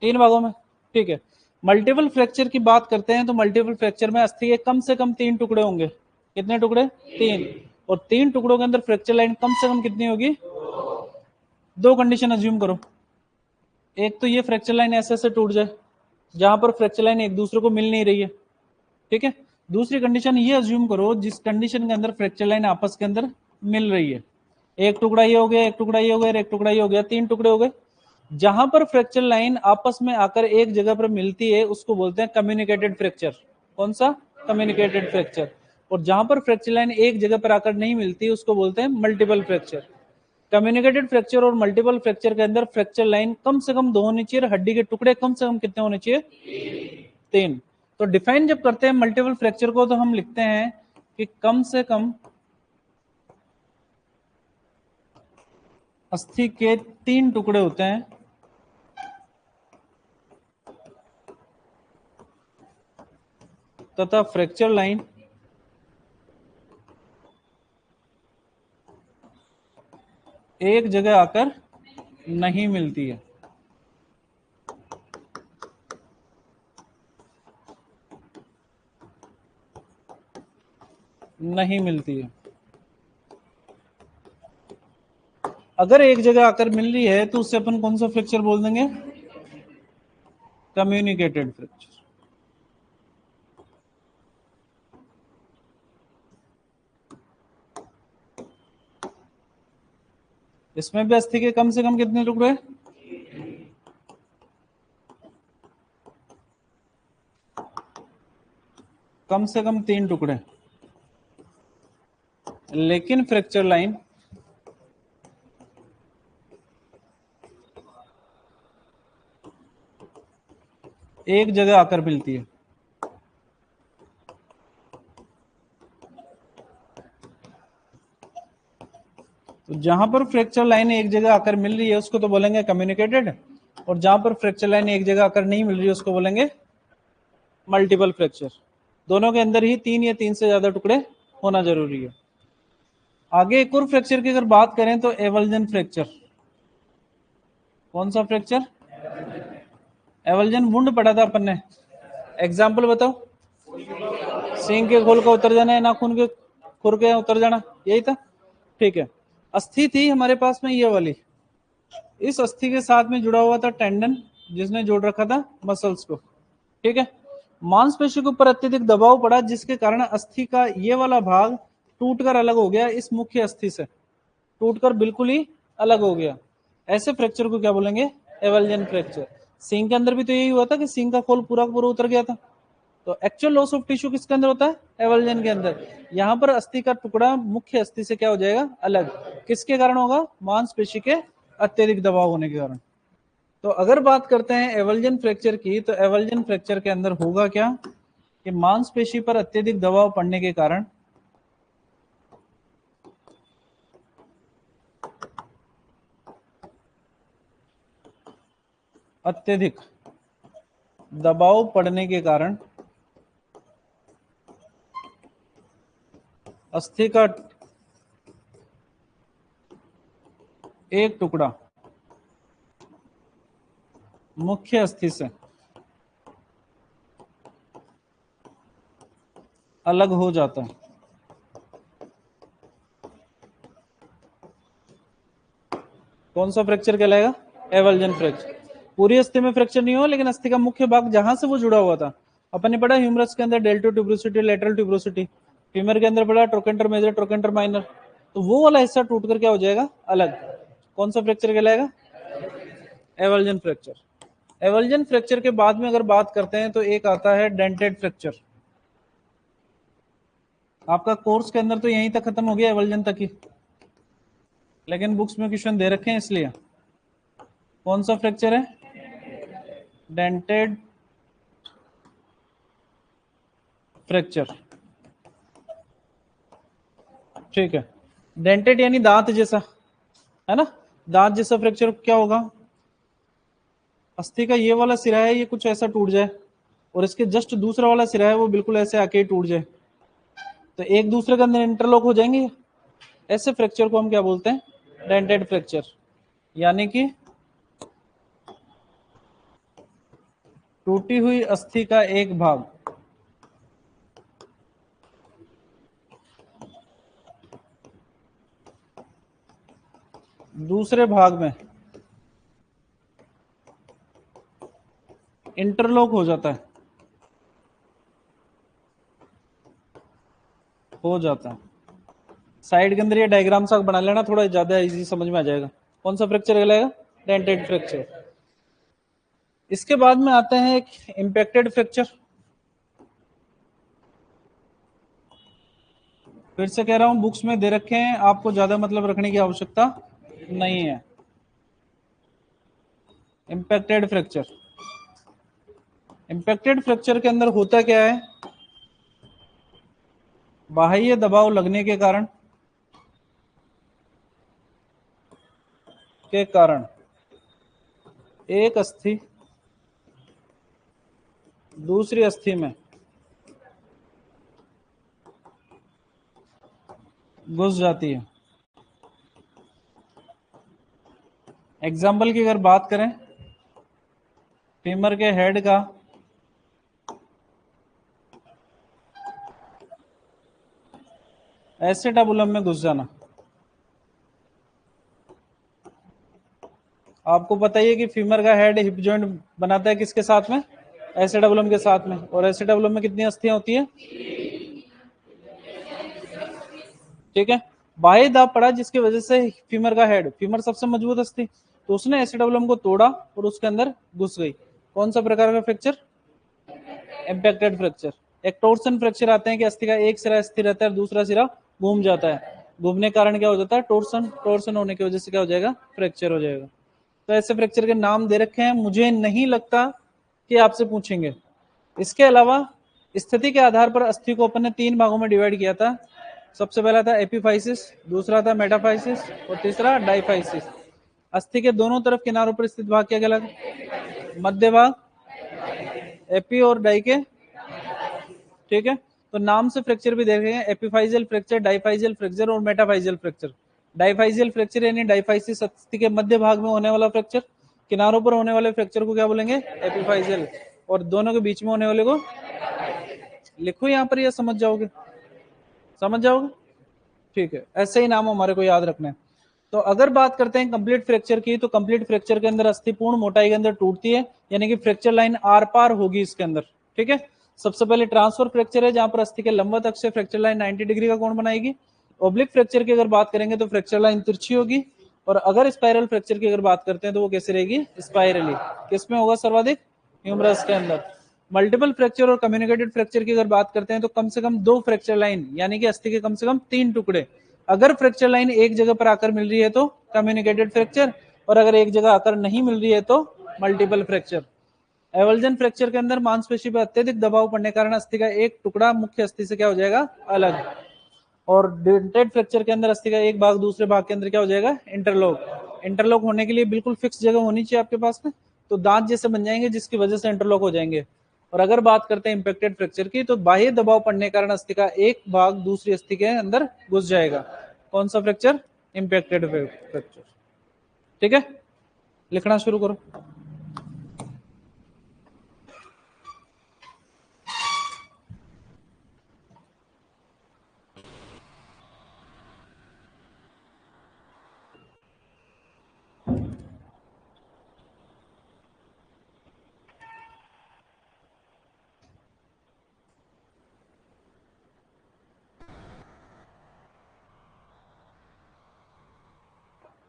तीन भागों में। ठीक है। मल्टीपल फ्रैक्चर की बात करते हैं तो मल्टीपल फ्रैक्चर में अस्थि के कम से कम तीन टुकड़े होंगे। कितने टुकड़े? तीन। और तीन टुकड़ों के अंदर फ्रैक्चर लाइन कम से कम कितनी होगी? दो कंडीशन अज्यूम करो। एक तो ये फ्रैक्चर लाइन ऐसे ऐसे टूट जाए जहां पर फ्रैक्चर लाइन एक दूसरे को मिल नहीं रही है, ठीक है। दूसरी कंडीशन ये अज्यूम करो जिस कंडीशन के अंदर फ्रैक्चर लाइन आपस के अंदर मिल रही है। एक टुकड़ा ये हो गया, एक टुकड़ा ये हो गया, एक टुकड़ा ये हो गया, तीन टुकड़े हो गए। जहां पर फ्रैक्चर लाइन आपस में आकर एक जगह पर मिलती है उसको बोलते हैं कम्युनिकेटेड फ्रैक्चर। कौन सा? Communicated fracture. और जहां पर फ्रैक्चर लाइन एक जगह पर आकर नहीं मिलती उसको बोलते हैं मल्टीपल फ्रैक्चर। कम्युनिकेटेड फ्रैक्चर और मल्टीपल फ्रैक्चर के अंदर फ्रैक्चर लाइन कम से कम दो होनी चाहिए, हड्डी के टुकड़े कम से कम कितने होने चाहिए? तीन। तो डिफाइन जब करते हैं मल्टीपल फ्रैक्चर को तो हम लिखते हैं कि कम से कम अस्थि के तीन टुकड़े होते हैं तथा फ्रैक्चर लाइन एक जगह आकर नहीं मिलती है। नहीं मिलती है। अगर एक जगह आकर मिल रही है तो उससे अपन कौन सा फ्रैक्चर बोल देंगे? Communicated fracture. इसमें भी अस्थि के कम से कम कितने टुकड़े? कम से कम तीन टुकड़े। लेकिन फ्रैक्चर लाइन एक जगह आकर मिलती है। तो जहां पर फ्रैक्चर लाइन एक जगह आकर मिल रही है उसको तो बोलेंगे कम्युनिकेटेड, और जहां पर फ्रैक्चर लाइन एक जगह आकर नहीं मिल रही है उसको बोलेंगे मल्टीपल फ्रैक्चर। दोनों के अंदर ही तीन या तीन से ज्यादा टुकड़े होना जरूरी है। आगे एक और फ्रैक्चर की अगर बात करें तो एवल्जन फ्रैक्चर। कौन सा फ्रैक्चर? एवल्जन वुंड पढ़ा था अपन ने, एग्जाम्पल बताओ। सींग के खोल का उतर जाना है, नाखून के खुर के उतर जाना, यही था। ठीक है। अस्थि थी हमारे पास में ये वाली, इस अस्थि के साथ में जुड़ा हुआ था टेंडन जिसने जोड़ रखा था मसल्स को, ठीक है। मांसपेशी के ऊपर अत्यधिक दबाव पड़ा जिसके कारण अस्थि का ये वाला भाग टूटकर अलग हो गया, इस मुख्य अस्थि से टूटकर बिल्कुल ही अलग हो गया। ऐसे फ्रैक्चर को क्या बोलेंगे? Avulsion fracture. सींग के अंदर भी तो यही हुआ था कि सींग का खोल पूरा पूरा उतर गया था। तो एक्चुअल लॉस ऑफ टिश्यू किसके अंदर होता है? एवल्जन के अंदर। यहां पर अस्थि का टुकड़ा मुख्य अस्थि से क्या हो जाएगा? अलग। किसके कारण होगा? मांसपेशी के अत्यधिक दबाव होने के कारण। तो अगर बात करते हैं एवल्जन फ्रैक्चर की तो एवल्जन फ्रैक्चर के अंदर होगा क्या कि मांसपेशी पर अत्यधिक दबाव पड़ने के कारण अत्यधिक दबाव पड़ने के कारण अस्थि का एक टुकड़ा मुख्य अस्थि से अलग हो जाता है। कौन सा फ्रैक्चर कहलाएगा? Avulsion fracture. पूरी अस्थि में फ्रैक्चर नहीं हुआ लेकिन अस्थि का मुख्य भाग जहां से वो जुड़ा हुआ था, अपन ने पढ़ा ह्यूमरस के अंदर delto tuberosity, lateral tuberosity. Femur के अंदर पढ़ा ट्रोकेंटर मेजर, ट्रोकेंटर माइनर। तो वो वाला हिस्सा टूट कर क्या हो जाएगा, अलग। कौन सा फ्रैक्चर कहलाएगा, एवल्जन फ्रैक्चर। एवल्जन फ्रैक्चर के बाद में अगर बात करते हैं तो एक आता है डेंटेड फ्रैक्चर। आपका कोर्स के अंदर तो यहीं तक खत्म हो गया, एवल्जन तक ही, लेकिन बुक्स में क्वेश्चन दे रखे हैं इसलिए। कौन सा फ्रैक्चर है, डेंटेड फ्रैक्चर, ठीक है। डेंटेड यानी दांत जैसा, है ना। दांत जैसा फ्रैक्चर क्या होगा, अस्थि का ये वाला सिरा है, ये कुछ ऐसा टूट जाए, और इसके जस्ट दूसरा वाला सिरा है वो बिल्कुल ऐसे आके टूट जाए, तो एक दूसरे के अंदर इंटरलॉक हो जाएंगे। ऐसे फ्रैक्चर को हम क्या बोलते हैं, डेंटेड फ्रैक्चर। यानी कि टूटी हुई अस्थि का एक भाग दूसरे भाग में इंटरलॉक हो जाता है, हो जाता है। साइड के अंदर ये डायग्राम सा बना लेना, थोड़ा ज्यादा इजी समझ में आ जाएगा। कौन सा फ्रैक्चर कहलाएगा, डेंटेड फ्रैक्चर। इसके बाद में आते हैं एक इम्पैक्टेड फ्रैक्चर। फिर से कह रहा हूं, बुक्स में दे रखे हैं, आपको ज्यादा मतलब रखने की आवश्यकता नहीं है। इम्पैक्टेड फ्रैक्चर, इम्पैक्टेड फ्रैक्चर के अंदर होता क्या है, बाह्य दबाव लगने के कारण एक अस्थि दूसरी अस्थि में घुस जाती है। एग्जाम्पल की अगर बात करें, फीमर के हेड का एसेटाबुलम में घुस जाना। आपको पता ही है कि फीमर का हेड हिप जॉइंट बनाता है किसके साथ में, एसेटाबुलम के साथ में। और एसेटाबुलम में कितनी अस्थियां होती है, ठीक है। बाह्य दाब पड़ा जिसकी वजह से फीमर का हेड, फीमर सबसे मजबूत अस्थि, तो उसने एसिडब्लम को तोड़ा और उसके अंदर घुस गई। कौन सा प्रकार का फ्रैक्चर, इम्पैक्टेड फ्रैक्चर। एक टोर्सन फ्रैक्चर आते हैं कि अस्थि का एक सिरा स्थिर रहता है, दूसरा सिरा घूम जाता है। घूमने के कारण क्या हो जाता है, टोर्सन। टोर्सन होने की वजह से क्या हो जाएगा, फ्रैक्चर हो जाएगा। तो ऐसे फ्रैक्चर के नाम दे रखे हैं, मुझे नहीं लगता कि आपसे पूछेंगे। इसके अलावा स्थिति के आधार पर अस्थि को अपन ने तीन भागों में डिवाइड किया था। सबसे पहला था एपिफाइसिस, दूसरा था मेटाफाइसिस, और तीसरा डाइफाइसिस। अस्थि के दोनों तरफ किनारों पर स्थित भाग क्या कहलाता, मध्य भाग, एपी और डाई के, ठीक है। तो नाम से फ्रैक्चर भी देखेंगे, एपिफाइजियल फ्रैक्चर, डाइफाइजियल फ्रैक्चर और मेटाफाइजियल फ्रैक्चर। डाइफाइजियल फ्रैक्चर यानी डाइफाइसिस अस्थि के मध्य भाग में होने वाला फ्रैक्चर, किनारों पर होने वाले फ्रैक्चर को क्या बोलेंगे, एपिफाइजियल, और दोनों के बीच में होने वाले को, लिखो यहाँ पर, या समझ जाओगे, समझ जाओगे, ठीक है। ऐसे ही नाम हमारे को याद रखना है। तो अगर बात करते हैं कंप्लीट फ्रैक्चर की, तो कंप्लीट फ्रैक्चर के अंदर अस्थि पूर्ण मोटाई के अंदर टूटती है, यानी कि फ्रैक्चर लाइन आर पार होगी इसके अंदर, ठीक है। सबसे पहले ट्रांसफर फ्रैक्चर है, जहां पर अस्थि के लंबवत अक्ष से फ्रैक्चर लाइन 90 डिग्री का कोण बनाएगी। ओब्लिक फ्रैक्चर की अगर बात करेंगे तो फ्रैक्चर लाइन तिरछी होगी। और अगर स्पाइरल फ्रैक्चर की अगर बात करते हैं तो वो कैसे रहेगी, स्पाइरली। किसमें होगा सर्वाधिक, ह्यूमरस के अंदर। मल्टीपल फ्रैक्चर और कम्युनिकेटेड फ्रैक्चर की अगर बात करते हैं तो कम से कम दो फ्रैक्चर लाइन, यानी कि अस्थि के कम से कम तीन टुकड़े, अगर फ्रैक्चर लाइन एक जगह पर आकर मिल रही है तो कम्युनिकेटेड फ्रैक्चर, और अगर एक जगह आकर नहीं मिल रही है तो मल्टीपल फ्रैक्चर। एवल्जन फ्रैक्चर के अंदर मांसपेशी पर अत्यधिक दबाव पड़ने के कारण अस्थि का एक टुकड़ा मुख्य अस्थि से क्या हो जाएगा, अलग। और डेंटेड फ्रैक्चर के अंदर अस्थि का एक भाग दूसरे भाग के अंदर क्या हो जाएगा, इंटरलॉक। इंटरलॉक होने के लिए बिल्कुल फिक्स जगह होनी चाहिए आपके पास में, तो दांत जैसे बन जाएंगे जिसकी वजह से इंटरलॉक हो जाएंगे। और अगर बात करते हैं इंपैक्टेड फ्रैक्चर की, तो बाह्य दबाव पड़ने के कारण अस्थि का एक भाग दूसरी अस्थि के अंदर घुस जाएगा। कौन सा फ्रैक्चर, इंपैक्टेड फ्रैक्चर, ठीक है। लिखना शुरू करो।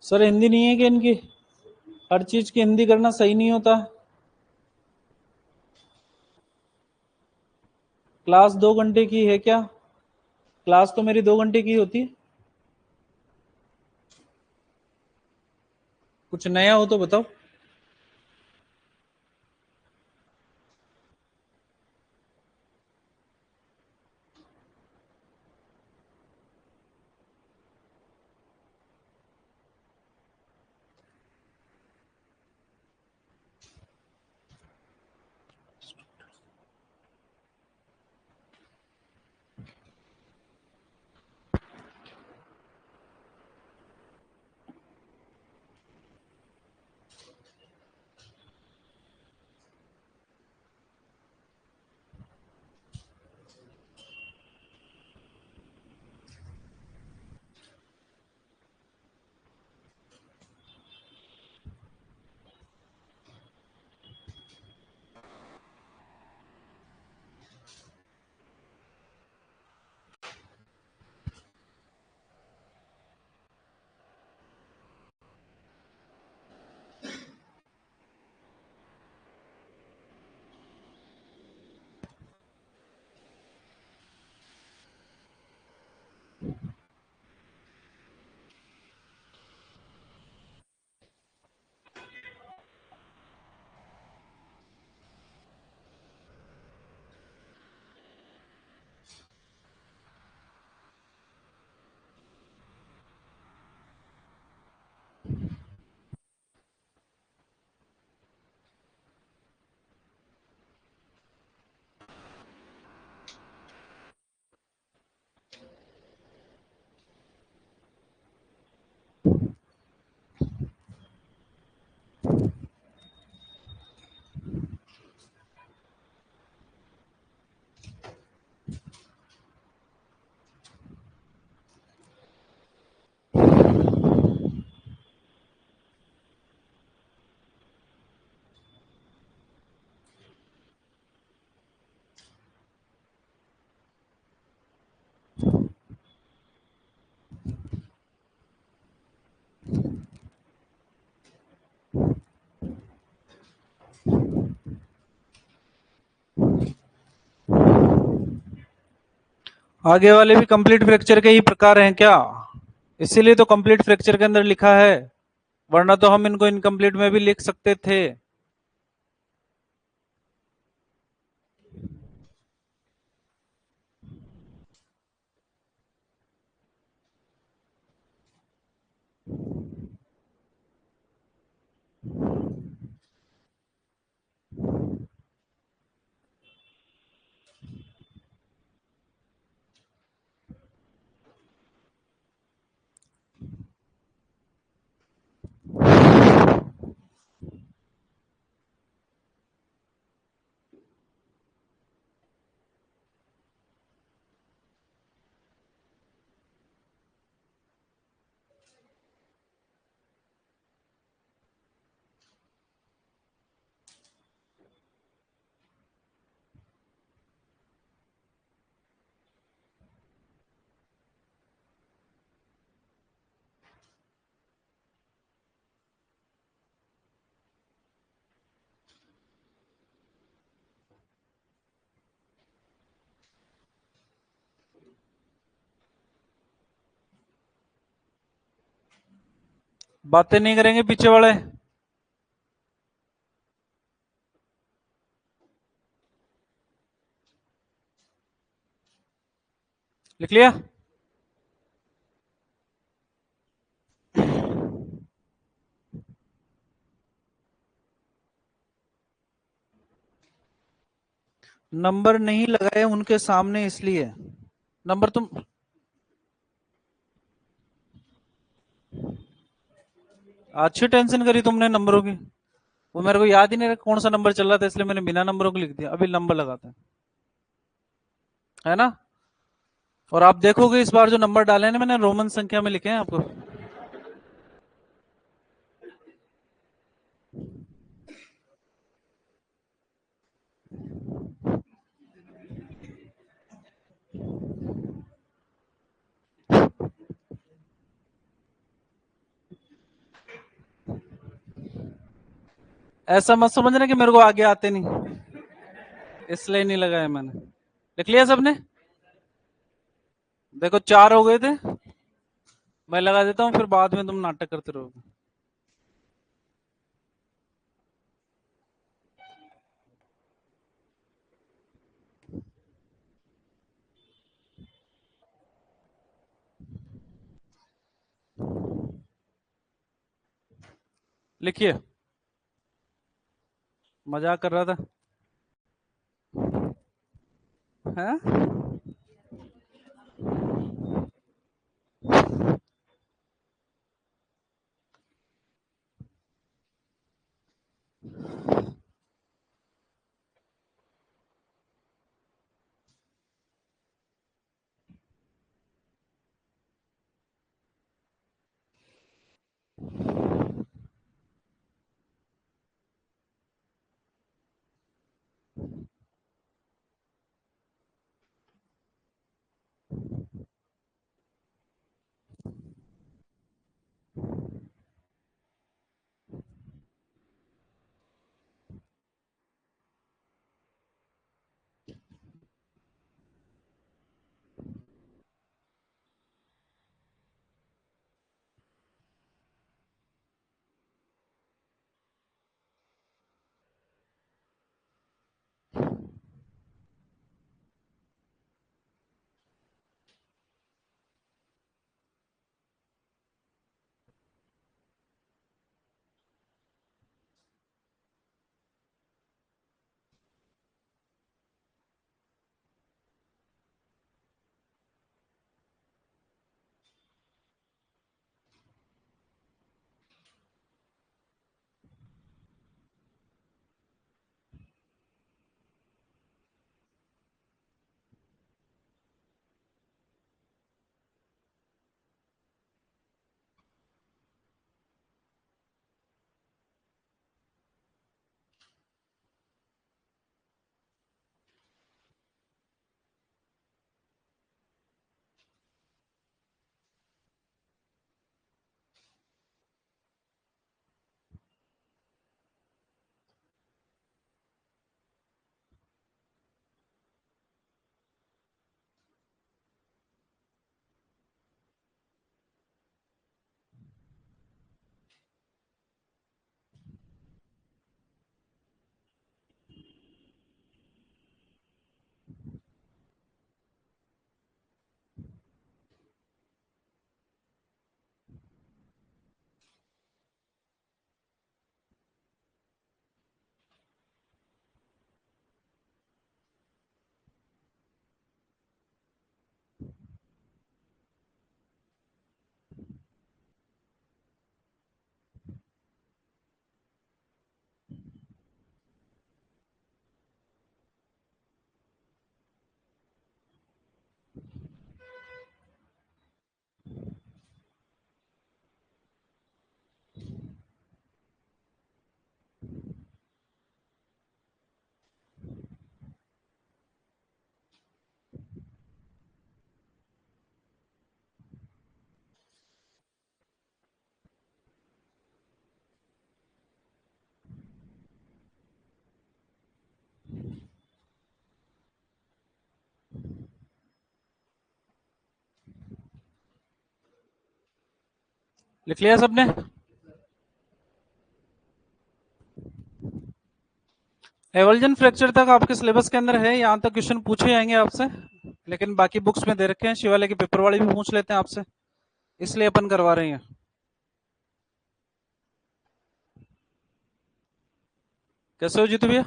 सर हिंदी नहीं है कि इनकी? हर चीज की हिंदी करना सही नहीं होता। क्लास 2 घंटे की है क्या? क्लास तो मेरी 2 घंटे की होती है। कुछ नया हो तो बताओ। आगे वाले भी कंप्लीट फ्रैक्चर के ही प्रकार हैं क्या? इसीलिए तो कंप्लीट फ्रैक्चर के अंदर लिखा है, वरना तो हम इनको इनकम्प्लीट में भी लिख सकते थे। बातें नहीं करेंगे पीछे वाले? लिख लिया? नंबर नहीं लगाए उनके सामने इसलिए। नंबर तुम अच्छी टेंशन करी तुमने नंबरों की। वो मेरे को याद ही नहीं रहा कौन सा नंबर चल रहा था, इसलिए मैंने बिना नंबरों को लिख दिया। अभी नंबर लगाते हैं, है ना? और आप देखोगे इस बार जो नंबर डाले हैं ना, मैंने रोमन संख्या में लिखे हैं आपको। ऐसा मत समझना कि मेरे को आगे आते नहीं, इसलिए नहीं लगाया मैंने। लिख लिया सबने? देखो 4 हो गए थे, मैं लगा देता हूँ, फिर बाद में तुम नाटक करते रहोगे। लिखिए। मजाक कर रहा था। हैं? लिख लिया सबने? एवल्जन फ्रैक्चर तक आपके सिलेबस के अंदर है, यहाँ तक क्वेश्चन पूछे जाएंगे आपसे, लेकिन बाकी बुक्स में दे रखे हैं, शिवालय की पेपर वाली भी पूछ लेते हैं आपसे, इसलिए अपन करवा रहे हैं। कैसे हो जीतू भैया?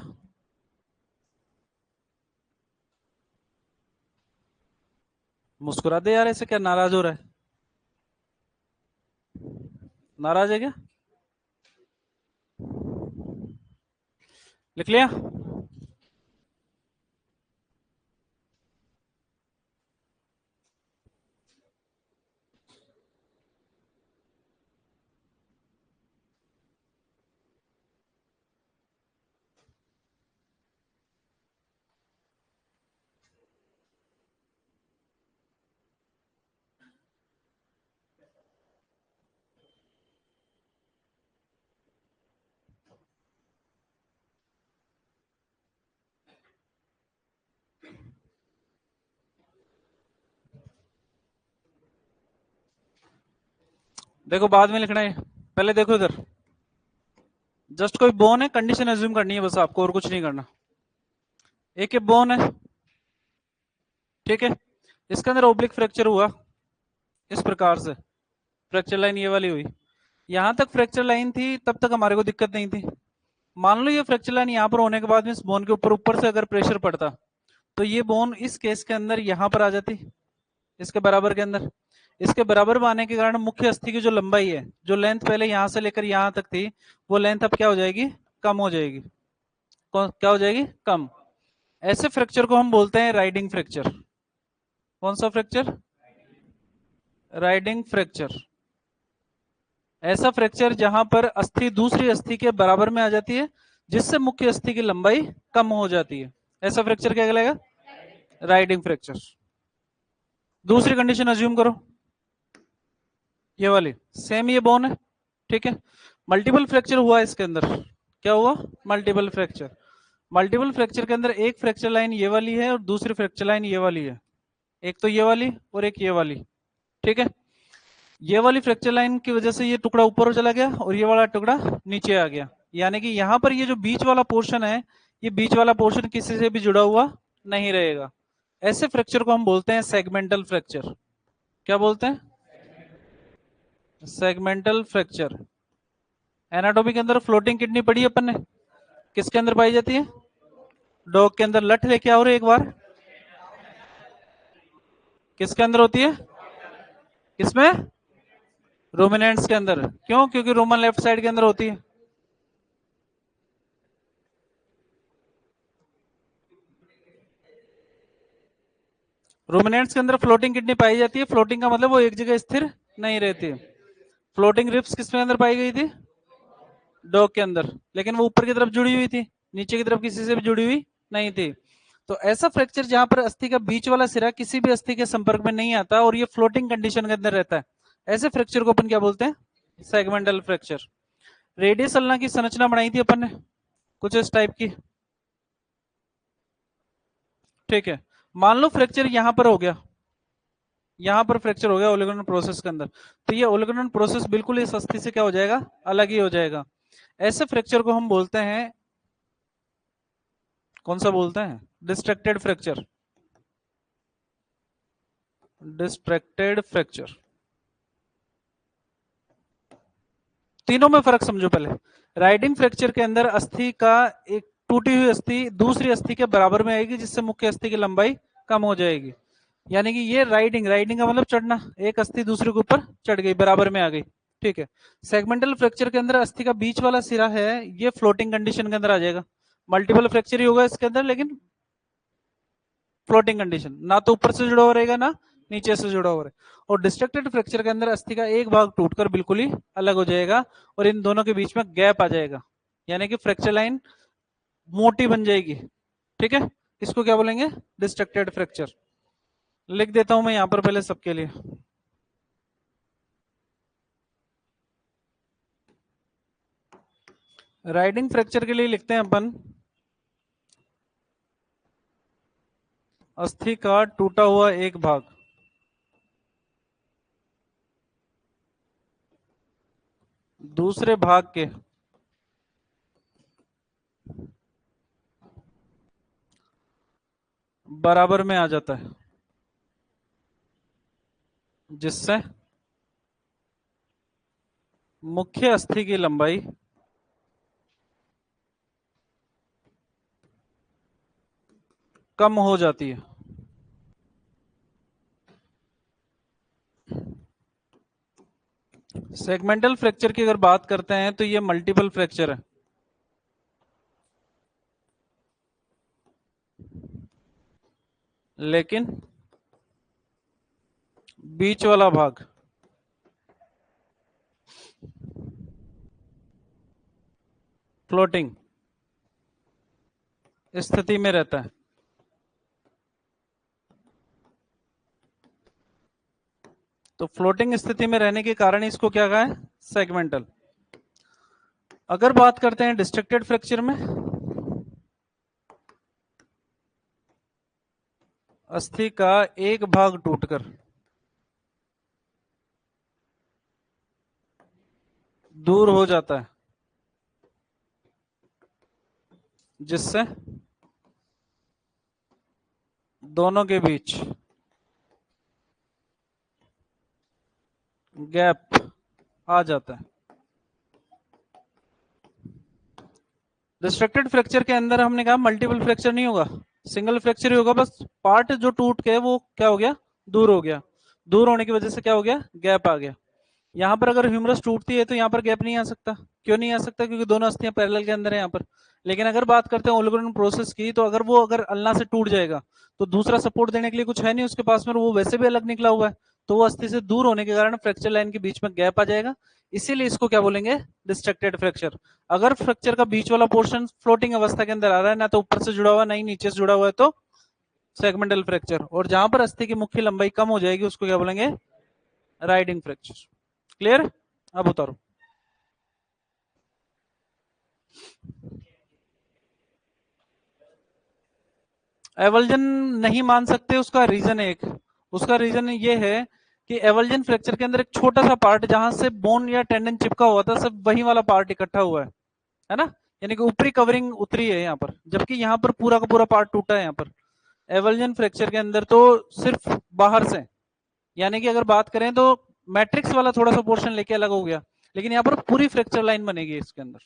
मुस्कुरा दे यार, ऐसे क्या नाराज हो रहा है? नाराज है क्या? लिख लिया? देखो बाद में लिखना है, पहले देखो इधर, जस्ट कोई बोन है, कंडीशन एज्यूम करनी है बस आपको, और कुछ नहीं करना। एक ये बोन है, ठीक है, इसके अंदर ओब्लिक फ्रैक्चर हुआ इस प्रकार से, फ्रैक्चर लाइन ये वाली हुई, यहां तक फ्रैक्चर लाइन थी तब तक हमारे को दिक्कत नहीं थी। मान लो ये फ्रैक्चर लाइन यहां पर होने के बाद में इस बोन के ऊपर ऊपर से अगर प्रेशर पड़ता, तो ये बोन इस केस के अंदर यहां पर आ जाती, इसके बराबर के अंदर। इसके बराबर में आने के कारण मुख्य अस्थि की जो लंबाई है, जो लेंथ पहले यहां से लेकर यहां तक थी, वो लेंथ अब क्या हो जाएगी, कम हो जाएगी। क्या हो जाएगी, कम। ऐसे फ्रैक्चर को हम बोलते हैं राइडिंग फ्रैक्चर। कौन सा फ्रैक्चर, राइडिंग फ्रैक्चर। ऐसा फ्रैक्चर जहां पर अस्थि दूसरी अस्थि के बराबर में आ जाती है, जिससे मुख्य अस्थि की लंबाई कम हो जाती है, ऐसा फ्रैक्चर क्या कहलाएगा, राइडिंग फ्रैक्चर। दूसरी कंडीशन अज्यूम करो, ये वाली सेम ये बोन है, ठीक है, मल्टीपल फ्रैक्चर हुआ इसके अंदर, क्या हुआ, मल्टीपल फ्रैक्चर। मल्टीपल फ्रैक्चर के अंदर एक फ्रैक्चर लाइन ये वाली है और दूसरी फ्रैक्चर लाइन ये वाली है, एक तो ये वाली और एक ये वाली, ठीक है। ये वाली फ्रैक्चर लाइन की वजह से ये टुकड़ा ऊपर चला गया और ये वाला टुकड़ा नीचे आ गया, यानी कि यहां पर ये जो बीच वाला पोर्शन है, ये बीच वाला पोर्शन किसी से भी जुड़ा हुआ नहीं रहेगा। ऐसे फ्रैक्चर को हम बोलते हैं सेगमेंटल फ्रैक्चर। क्या बोलते हैं, सेगमेंटल फ्रैक्चर। एनाटॉमी के अंदर फ्लोटिंग किडनी पड़ी है अपन ने, किसके अंदर पाई जाती है, डॉग के अंदर। लठ लेके आओ रे एक बार, किसके अंदर होती है, किसमें, रोमिनेंट्स के अंदर। क्यों, क्योंकि रोमन लेफ्ट साइड के अंदर होती है। रोमिनेंट्स के अंदर फ्लोटिंग किडनी पाई जाती है, फ्लोटिंग का मतलब वो एक जगह स्थिर नहीं रहती। फ्लोटिंग रिप्स किसके अंदर पाई गई थी, डॉग के अंदर, लेकिन वो ऊपर की तरफ जुड़ी हुई थी, नीचे की तरफ किसी से भी जुड़ी हुई नहीं थी। तो ऐसा फ्रैक्चर जहां पर अस्थि का बीच वाला सिरा किसी भी अस्थि के संपर्क में नहीं आता और ये फ्लोटिंग कंडीशन के अंदर रहता है, ऐसे फ्रैक्चर को अपन क्या बोलते हैं, सेगमेंटल फ्रैक्चर। रेडियस अल्ना की संरचना बनाई थी अपन ने कुछ इस टाइप की, ठीक है। मान लो फ्रैक्चर यहां पर हो गया, यहां पर फ्रैक्चर हो गया ओलिगोनल प्रोसेस के अंदर, तो ये ओलिगोनल प्रोसेस बिल्कुल इस अस्थि से क्या हो जाएगा, अलग ही हो जाएगा। ऐसे फ्रैक्चर को हम बोलते हैं, कौन सा बोलते हैं, डिस्ट्रैक्टेड फ्रैक्चर। Distracted fracture. तीनों में फर्क समझो पहले। राइडिंग फ्रैक्चर के अंदर अस्थि का एक टूटी हुई अस्थि दूसरी अस्थि के बराबर में आएगी, जिससे मुख्य अस्थि की लंबाई कम हो जाएगी, यानी कि ये राइडिंग, राइडिंग का मतलब चढ़ना, एक अस्थि दूसरे के ऊपर चढ़ गई, बराबर में आ गई, ठीक है। सेगमेंटल फ्रैक्चर के अंदर अस्थि का बीच वाला सिरा है, ये फ्लोटिंग कंडीशन के अंदर आ जाएगा। मल्टीपल फ्रैक्चर ही होगा इसके अंदर, लेकिन फ्लोटिंग कंडीशन, ना तो ऊपर से जुड़ा हुआ रहेगा ना नीचे से जुड़ा हुआ रहेगा। और डिस्ट्रक्टेड फ्रैक्चर के अंदर अस्थि का एक भाग टूटकर बिल्कुल ही अलग हो जाएगा और इन दोनों के बीच में गैप आ जाएगा, यानी कि फ्रैक्चर लाइन मोटी बन जाएगी, ठीक है। इसको क्या बोलेंगे, डिस्ट्रक्टेड फ्रैक्चर। लिख देता हूं मैं यहां पर पहले सबके लिए। राइडिंग फ्रैक्चर के लिए लिखते हैं अपन, अस्थि का टूटा हुआ एक भाग दूसरे भाग के बराबर में आ जाता है, जिससे मुख्य अस्थि की लंबाई कम हो जाती है। सेगमेंटल फ्रैक्चर की अगर बात करते हैं तो ये मल्टीपल फ्रैक्चर है, लेकिन बीच वाला भाग फ्लोटिंग स्थिति में रहता है। तो फ्लोटिंग स्थिति में रहने के कारण इसको क्या कहा है, सेगमेंटल। अगर बात करते हैं डिस्ट्रक्टेड फ्रैक्चर में, अस्थि का एक भाग टूटकर दूर हो जाता है, जिससे दोनों के बीच गैप आ जाता है। रिस्ट्रिक्टेड फ्रैक्चर के अंदर हमने कहा मल्टीपल फ्रैक्चर नहीं होगा, सिंगल फ्रैक्चर ही होगा, बस पार्ट जो टूट के वो क्या हो गया, दूर हो गया। दूर होने की वजह से क्या हो गया, गैप आ गया। यहाँ पर अगर ह्यूमरस टूटती है तो यहाँ पर गैप नहीं आ सकता। क्यों नहीं आ सकता? क्योंकि दोनों अस्थियां पैरेलल के अंदर है यहाँ पर। लेकिन अगर बात करते हैं ओलिगोडेंड्रोन प्रोसेस की, तो अगर वो अगर अल्ना से टूट जाएगा तो दूसरा सपोर्ट देने के लिए कुछ है नहीं उसके पास में, वो वैसे भी अलग निकला हुआ है, तो वो अस्थि से दूर होने के कारण फ्रैक्चर लाइन के बीच में गैप आ जाएगा। इसीलिए इसको क्या बोलेंगे, डिस्ट्रैक्टेड फ्रैक्चर। अगर फ्रैक्चर का बीच वाला पोर्शन फ्लोटिंग अवस्था के अंदर आ रहा है, ना तो ऊपर से जुड़ा हुआ ना ही नीचे से जुड़ा हुआ है, तो सेगमेंटल फ्रैक्चर। और जहां पर अस्थि की मुख्य लंबाई कम हो जाएगी उसको क्या बोलेंगे, राइडिंग फ्रैक्चर। क्लियर? अब उतारो। एवल्जन नहीं मान सकते, उसका रीजन एक, उसका रीजन ये है कि एवल्जन फ्रैक्चर के अंदर एक छोटा सा पार्ट जहां से बोन या टेंडन चिपका हुआ था, सिर्फ वही वाला पार्ट इकट्ठा हुआ है ना, यानी कि ऊपरी कवरिंग उतरी है यहाँ पर, जबकि यहाँ पर पूरा का पूरा पार्ट टूटा है यहाँ पर। एवल्जन फ्रैक्चर के अंदर तो सिर्फ बाहर से, यानी कि अगर बात करें तो मैट्रिक्स वाला थोड़ा सा पोर्शन लेके अलग हो गया, लेकिन यहाँ पर पूरी फ्रैक्चर लाइन बनेगी इसके अंदर।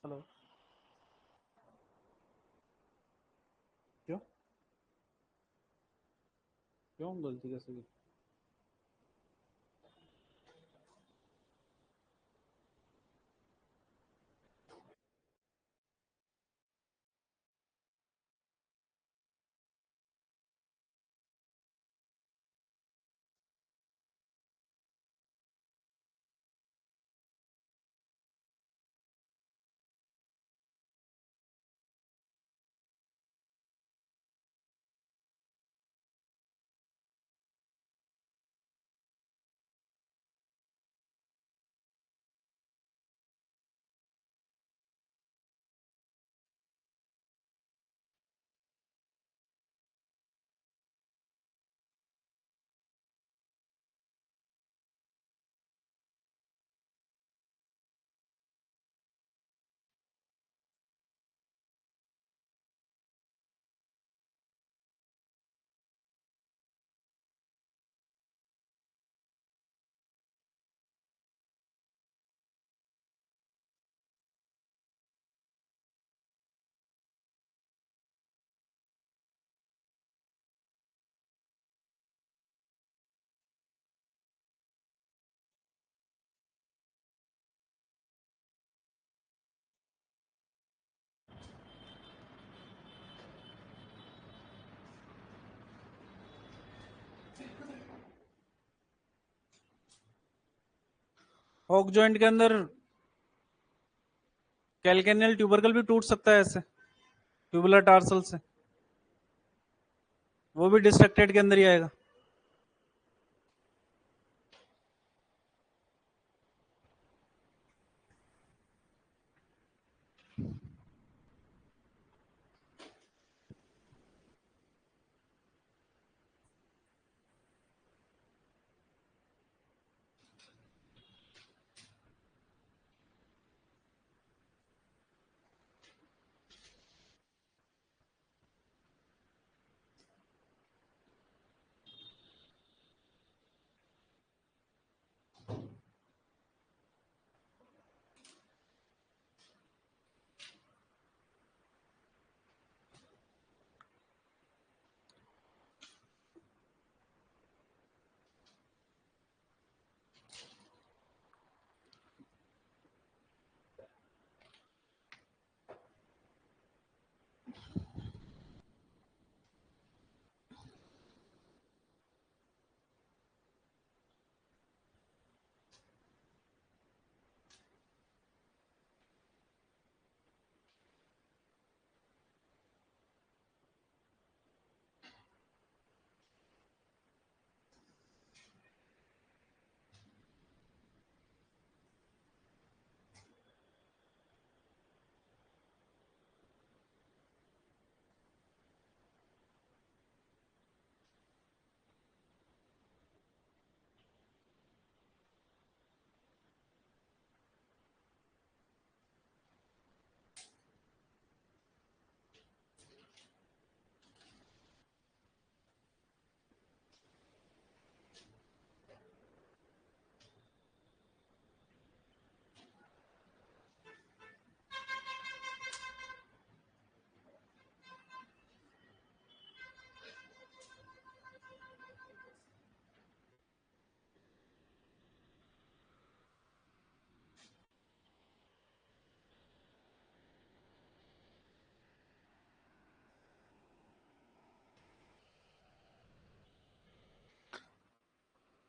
हेलो? क्यों? क्यों गलती कैसे की? हॉक जॉइंट के अंदर कैलकेनियल ट्यूबरकल भी टूट सकता है ऐसे, ट्यूबुलर टार्सल से, वो भी डिस्ट्रक्टेड के अंदर ही आएगा।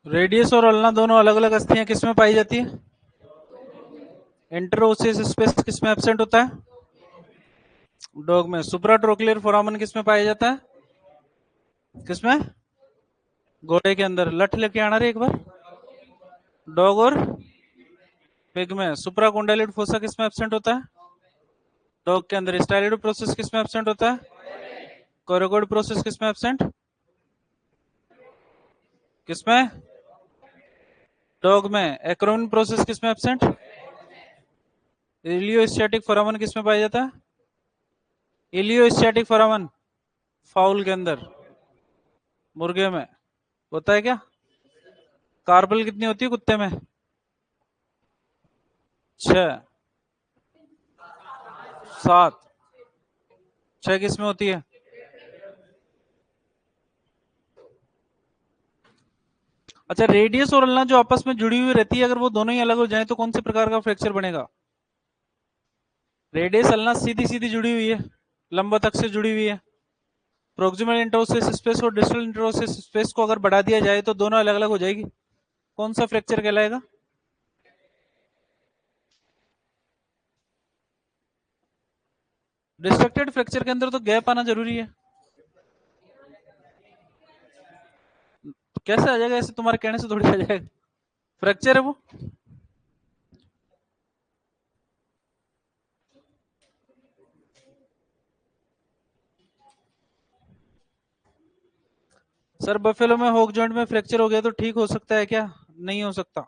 रेडियस और अल्ना दोनों अलग अलग अस्थियां किसमें पाई जाती है? इंटरओसियस स्पेस किसमें एब्सेंट होता है? डॉग में। सुप्राट्रोक्लियर फोरामन किसमें पाया जाता है? किसमें? घोड़े के अंदर। लठ लेके आना रे एक बार। डॉग और पिग में। सुप्राकोंडाइलेट फोसा किसमें एब्सेंट होता है? डॉग के अंदर। स्टाइलिड प्रोसेस किसमें एब्सेंट होता है? कोरेगोड प्रोसेस किसमें एब्सेंट? किसमें? डॉग में। एक्रोमिन प्रोसेस किसमें एब्सेंट? इलियोस्टैटिक फोरामन किसमें पाया जाता है? इलियोस्टैटिक फोरामन फाउल के अंदर। मुर्गे में होता है क्या? कार्बल कितनी होती है कुत्ते में? 6, 7। 6 किसमें होती है? अच्छा, रेडियस और अल्ना जो आपस में जुड़ी हुई रहती है, अगर वो दोनों ही अलग हो जाए तो कौन से प्रकार का फ्रैक्चर बनेगा? रेडियस अल्ना सीधी सीधी जुड़ी हुई है, लंबवत अक्ष से जुड़ी हुई है। प्रोक्सिमल इंटरोसिस स्पेस और डिस्टल इंटरोसिस स्पेस को अगर बढ़ा दिया जाए तो दोनों अलग अलग हो जाएगी। कौन सा फ्रैक्चर कहलाएगा? डिस्ट्रक्टेड फ्रैक्चर के अंदर तो गैप आना जरूरी है। कैसे आ जाएगा? ऐसे तुम्हारे कहने से थोड़ी आ जाएगा। फ्रैक्चर है वो। सर बफेलो में होक जॉइंट में फ्रैक्चर हो गया तो ठीक हो सकता है क्या? नहीं हो सकता।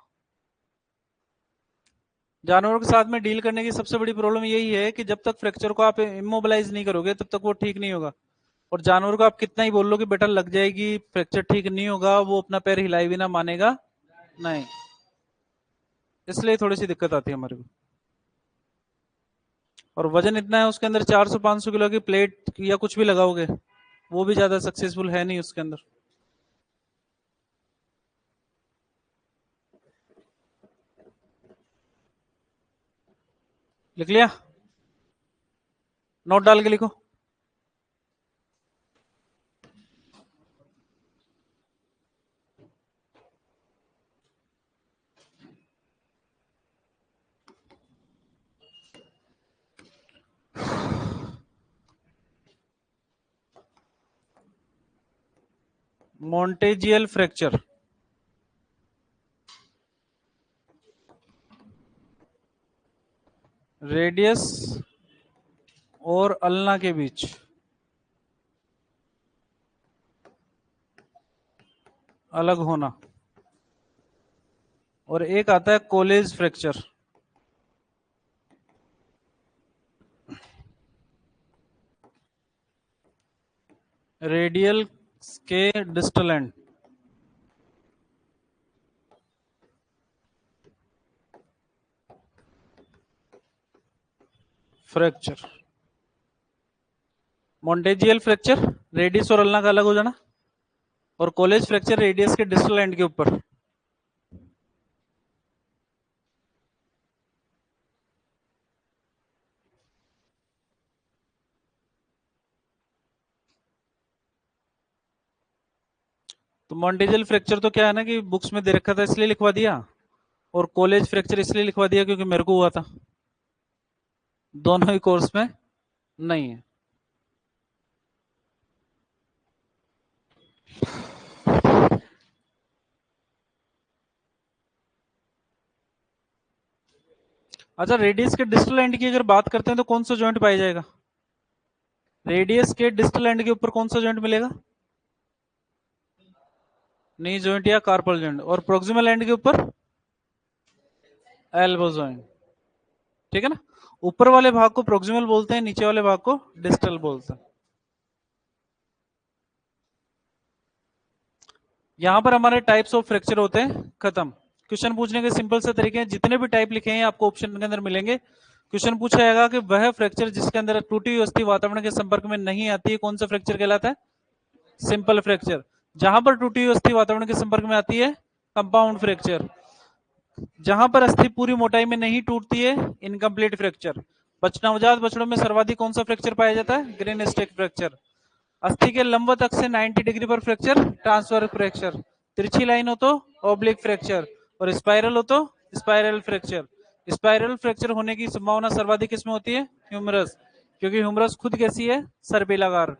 जानवरों के साथ में डील करने की सबसे बड़ी प्रॉब्लम यही है कि जब तक फ्रैक्चर को आप इमोबिलाइज नहीं करोगे तब तक वो ठीक नहीं होगा। और जानवर को आप कितना ही बोल लो कि बेटा लग जाएगी, फ्रैक्चर ठीक नहीं होगा, वो अपना पैर हिलाए बिना मानेगा नहीं। इसलिए थोड़ी सी दिक्कत आती है हमारे को। और वजन इतना है उसके अंदर, 400-500 किलो की प्लेट या कुछ भी लगाओगे वो भी ज्यादा सक्सेसफुल है नहीं उसके अंदर। लिख लिया? नोट डाल के लिखो। Monteggia fracture. रेडियस और अल्ना के बीच अलग होना। और एक आता है कोलेज फ्रैक्चर। रेडियल के distal end. Fracture Monteggia fracture radius और अल्ना का अलग हो जाना, और कोलेज फ्रैक्चर रेडियस के डिस्टल एंड के ऊपर। तो मोंटेजियल फ्रैक्चर तो क्या है ना कि बुक्स में दे रखा था इसलिए लिखवा दिया, और कॉलेज फ्रैक्चर इसलिए लिखवा दिया क्योंकि मेरे को हुआ था। दोनों ही कोर्स में नहीं है। अच्छा, रेडियस के डिस्टल एंड की अगर बात करते हैं तो कौन सा जॉइंट पाया जाएगा? रेडियस के डिस्टल एंड के ऊपर कौन सा जॉइंट मिलेगा? नी जॉइंट या कार्पल जॉइंट। और प्रोक्सिमल एंड के ऊपर एल्बो जॉइंट। ठीक है ना? ऊपर वाले भाग को प्रोक्सिमल बोलते हैं, नीचे वाले भाग को डिस्टल बोलते हैं। यहां पर हमारे टाइप्स ऑफ फ्रैक्चर होते हैं खत्म। क्वेश्चन पूछने के सिंपल से तरीके हैं, जितने भी टाइप लिखे हैं आपको ऑप्शन के अंदर मिलेंगे। क्वेश्चन पूछा जाएगा कि वह फ्रैक्चर जिसके अंदर टूटी हुई अस्थि वातावरण के संपर्क में नहीं आती है कौन सा फ्रैक्चर कहलाता है? Simple fracture. जहां पर टूटी हुई अस्थि वातावरण के संपर्क में आती है कंपाउंड फ्रैक्चर। जहां पर अस्थि पूरी मोटाई में नहीं टूटती है इनकम्प्लीट फ्रैक्चर। नवजात बछड़ों में सर्वाधिक कौन सा फ्रैक्चर पाया जाता है? Greenstick fracture. अस्थि के लंबवत अक्ष से 90 डिग्री पर फ्रैक्चर ट्रांसफर फ्रैक्चर। तिरछी लाइन हो तो ऑब्लिक फ्रैक्चर, और स्पाइरल हो तो स्पाइरल फ्रैक्चर। स्पाइरल फ्रैक्चर होने की संभावना सर्वाधिक किसमें होती है? ह्यूमरस, क्योंकि ह्यूमरस खुद कैसी है? सर्पिलाकार।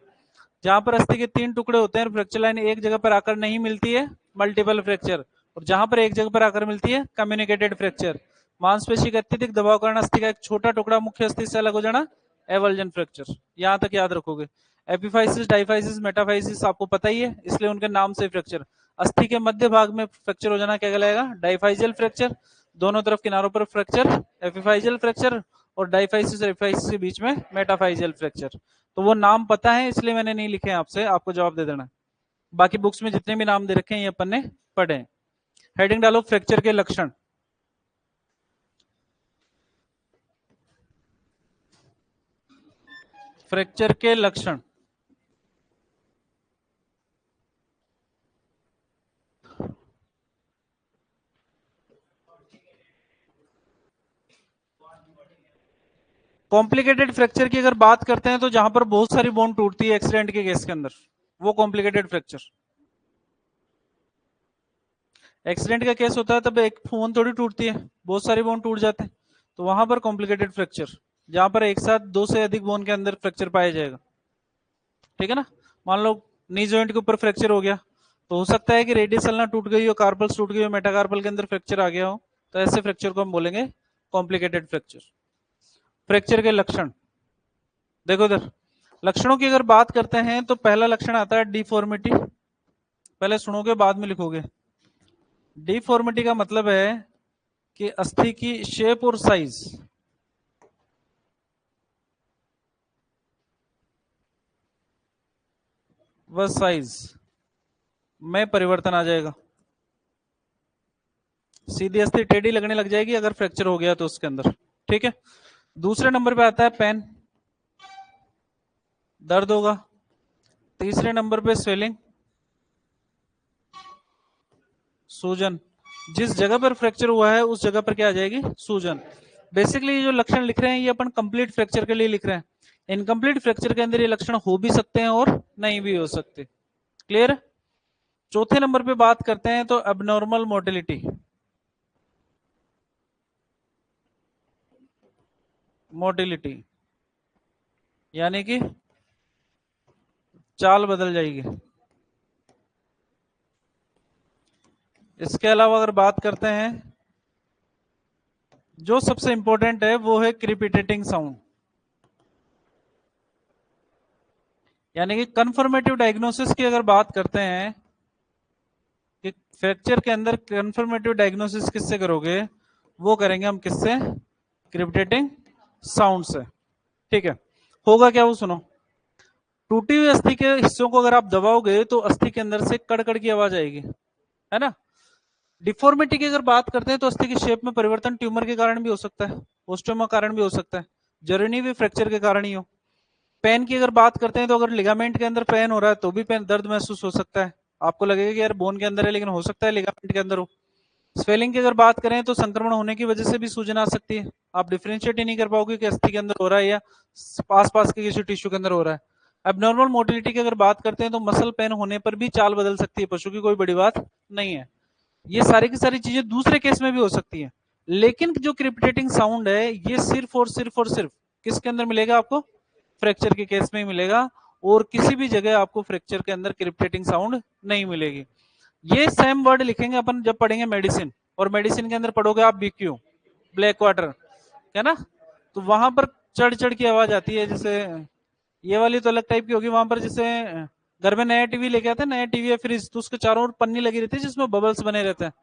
जहां पर अस्थि के 3 टुकड़े होते हैं, फ्रैक्चर लाइन एक जगह पर आकर नहीं मिलती है, मल्टीपल फ्रैक्चर। और जहां पर एक जगह पर आकर मिलती है, कम्युनिकेटेड फ्रैक्चर। मांसपेशी का अत्यधिक दबाव कारण अस्थि का एक छोटा टुकड़ा मुख्य अस्थि से अलग हो जाना, एवल्जन फ्रैक्चर। यहां तक याद रखोगे। एपिफाइसिस, डाइफाइसिस, मेटाफाइसिस आपको पता ही है, इसलिए उनके नाम से फ्रैक्चर। अस्थि के मध्य भाग में फ्रैक्चर हो जाना क्या कहलाएगा? डाइफाइजियल फ्रैक्चर। दोनों तरफ किनारों पर फ्रैक्चर, एपिफाइजियल फ्रैक्चर। और डाइफाइसिस और एपिफाइसिस के बीच में मेटाफाइजियल फ्रैक्चर। तो वो नाम पता है, इसलिए मैंने नहीं लिखे हैं आपसे, आपको जवाब दे देना। बाकी बुक्स में जितने भी नाम दे रखे हैं ये अपन ने पढ़े हैं। हेडिंग डालो फ्रैक्चर के लक्षण। फ्रैक्चर के लक्षण। कॉम्प्लिकेटेड फ्रैक्चर की अगर बात करते हैं तो जहां पर बहुत सारी बोन टूटती है एक्सीडेंट के केस के अंदर, वो कॉम्प्लिकेटेड फ्रैक्चर। एक्सीडेंट का केस होता है तब एक बोन थोड़ी टूटती है, बहुत सारी बोन टूट जाते हैं, तो वहां पर कॉम्प्लिकेटेड फ्रैक्चर, जहां पर एक साथ 2 से अधिक बोन के अंदर फ्रैक्चर पाया जाएगा। ठीक है ना? मान लो नी जॉइंट के ऊपर फ्रैक्चर हो गया, तो हो सकता है कि रेडियस अल्ना टूट गई हो, कार्पल्स टूट गई हो, मेटाकार्पल के अंदर फ्रैक्चर आ गया हो, तो ऐसे फ्रैक्चर को हम बोलेंगे कॉम्प्लिकेटेड फ्रैक्चर। फ्रैक्चर के लक्षण देखो इधर। लक्षणों की अगर बात करते हैं तो पहला लक्षण आता है डिफॉर्मिटी। पहले सुनोगे बाद में लिखोगे। डिफॉर्मिटी का मतलब है कि अस्थि की शेप और साइज व साइज में परिवर्तन आ जाएगा। सीधी अस्थि टेढ़ी लगने लग जाएगी अगर फ्रैक्चर हो गया तो उसके अंदर। ठीक है। दूसरे नंबर पे आता है पेन, दर्द होगा। तीसरे नंबर पे स्वेलिंग, सूजन। जिस जगह पर फ्रैक्चर हुआ है उस जगह पर क्या आ जाएगी? सूजन। बेसिकली ये जो लक्षण लिख रहे हैं ये अपन कंप्लीट फ्रैक्चर के लिए लिख रहे हैं। इनकम्प्लीट फ्रैक्चर के अंदर ये लक्षण हो भी सकते हैं और नहीं भी हो सकते। क्लियर? चौथे नंबर पे बात करते हैं तो एबनॉर्मल मोटिलिटी। मोटिलिटी यानी कि चाल बदल जाएगी। इसके अलावा अगर बात करते हैं, जो सबसे इंपॉर्टेंट है वो है क्रिपिटेटिंग साउंड। यानी कि कंफर्मेटिव डायग्नोसिस की अगर बात करते हैं कि फ्रैक्चर के अंदर कंफर्मेटिव डायग्नोसिस किससे करोगे, वो करेंगे हम किससे? क्रिपिटेटिंग साउंड से। ठीक है। होगा क्या वो सुनो। टूटी हुई अस्थि के हिस्सों को अगर आप दबाओगे तो अस्थि के अंदर से कड़कड़ की आवाज आएगी, है ना? डिफॉर्मिटी की अगर बात करते हैं तो अस्थि की शेप में परिवर्तन ट्यूमर के कारण भी हो सकता है, ओस्टियोमा कारण भी हो सकता है, जरूरी भी फ्रैक्चर के कारण ही हो। पेन की अगर बात करते हैं तो अगर लिगामेंट के अंदर पेन हो रहा है तो भी पेन दर्द महसूस हो सकता है। आपको लगेगा कि यार बोन के अंदर है, लेकिन हो सकता है लिगामेंट के अंदर हो। स्वेलिंग की अगर बात करें तो संक्रमण होने की वजह से भी सूजन आ सकती है। आप डिफरेंशिएट ही नहीं कर पाओगे कि अस्थि के अंदर हो रहा है या पास पास के किसी टिश्यू के अंदर हो रहा है। एबनॉर्मल मोटिलिटी की अगर बात करते हैं तो मसल पेन होने पर भी चाल बदल सकती है, पशु की कोई बड़ी बात नहीं है। ये सारी की सारी चीजें दूसरे केस में भी हो सकती है, लेकिन जो क्रिपिटेटिंग साउंड है ये सिर्फ किसके अंदर मिलेगा आपको? फ्रैक्चर के केस में ही मिलेगा, और किसी भी जगह आपको फ्रैक्चर के अंदर क्रिपिटेटिंग साउंड नहीं मिलेगी। ये सेम वर्ड लिखेंगे अपन जब पढ़ेंगे मेडिसिन, और मेडिसिन के अंदर पढ़ोगे आप बीक्यू, ब्लैक वाटर, है ना? तो वहां पर चढ़ चढ़ की आवाज आती है, जैसे ये वाली तो अलग टाइप की होगी। वहां पर जैसे घर में नया टीवी लेके आते हैं, नया टीवी या फ्रिज, तो उसके चारों ओर पन्नी लगी रहती है जिसमें बबल्स बने रहते हैं,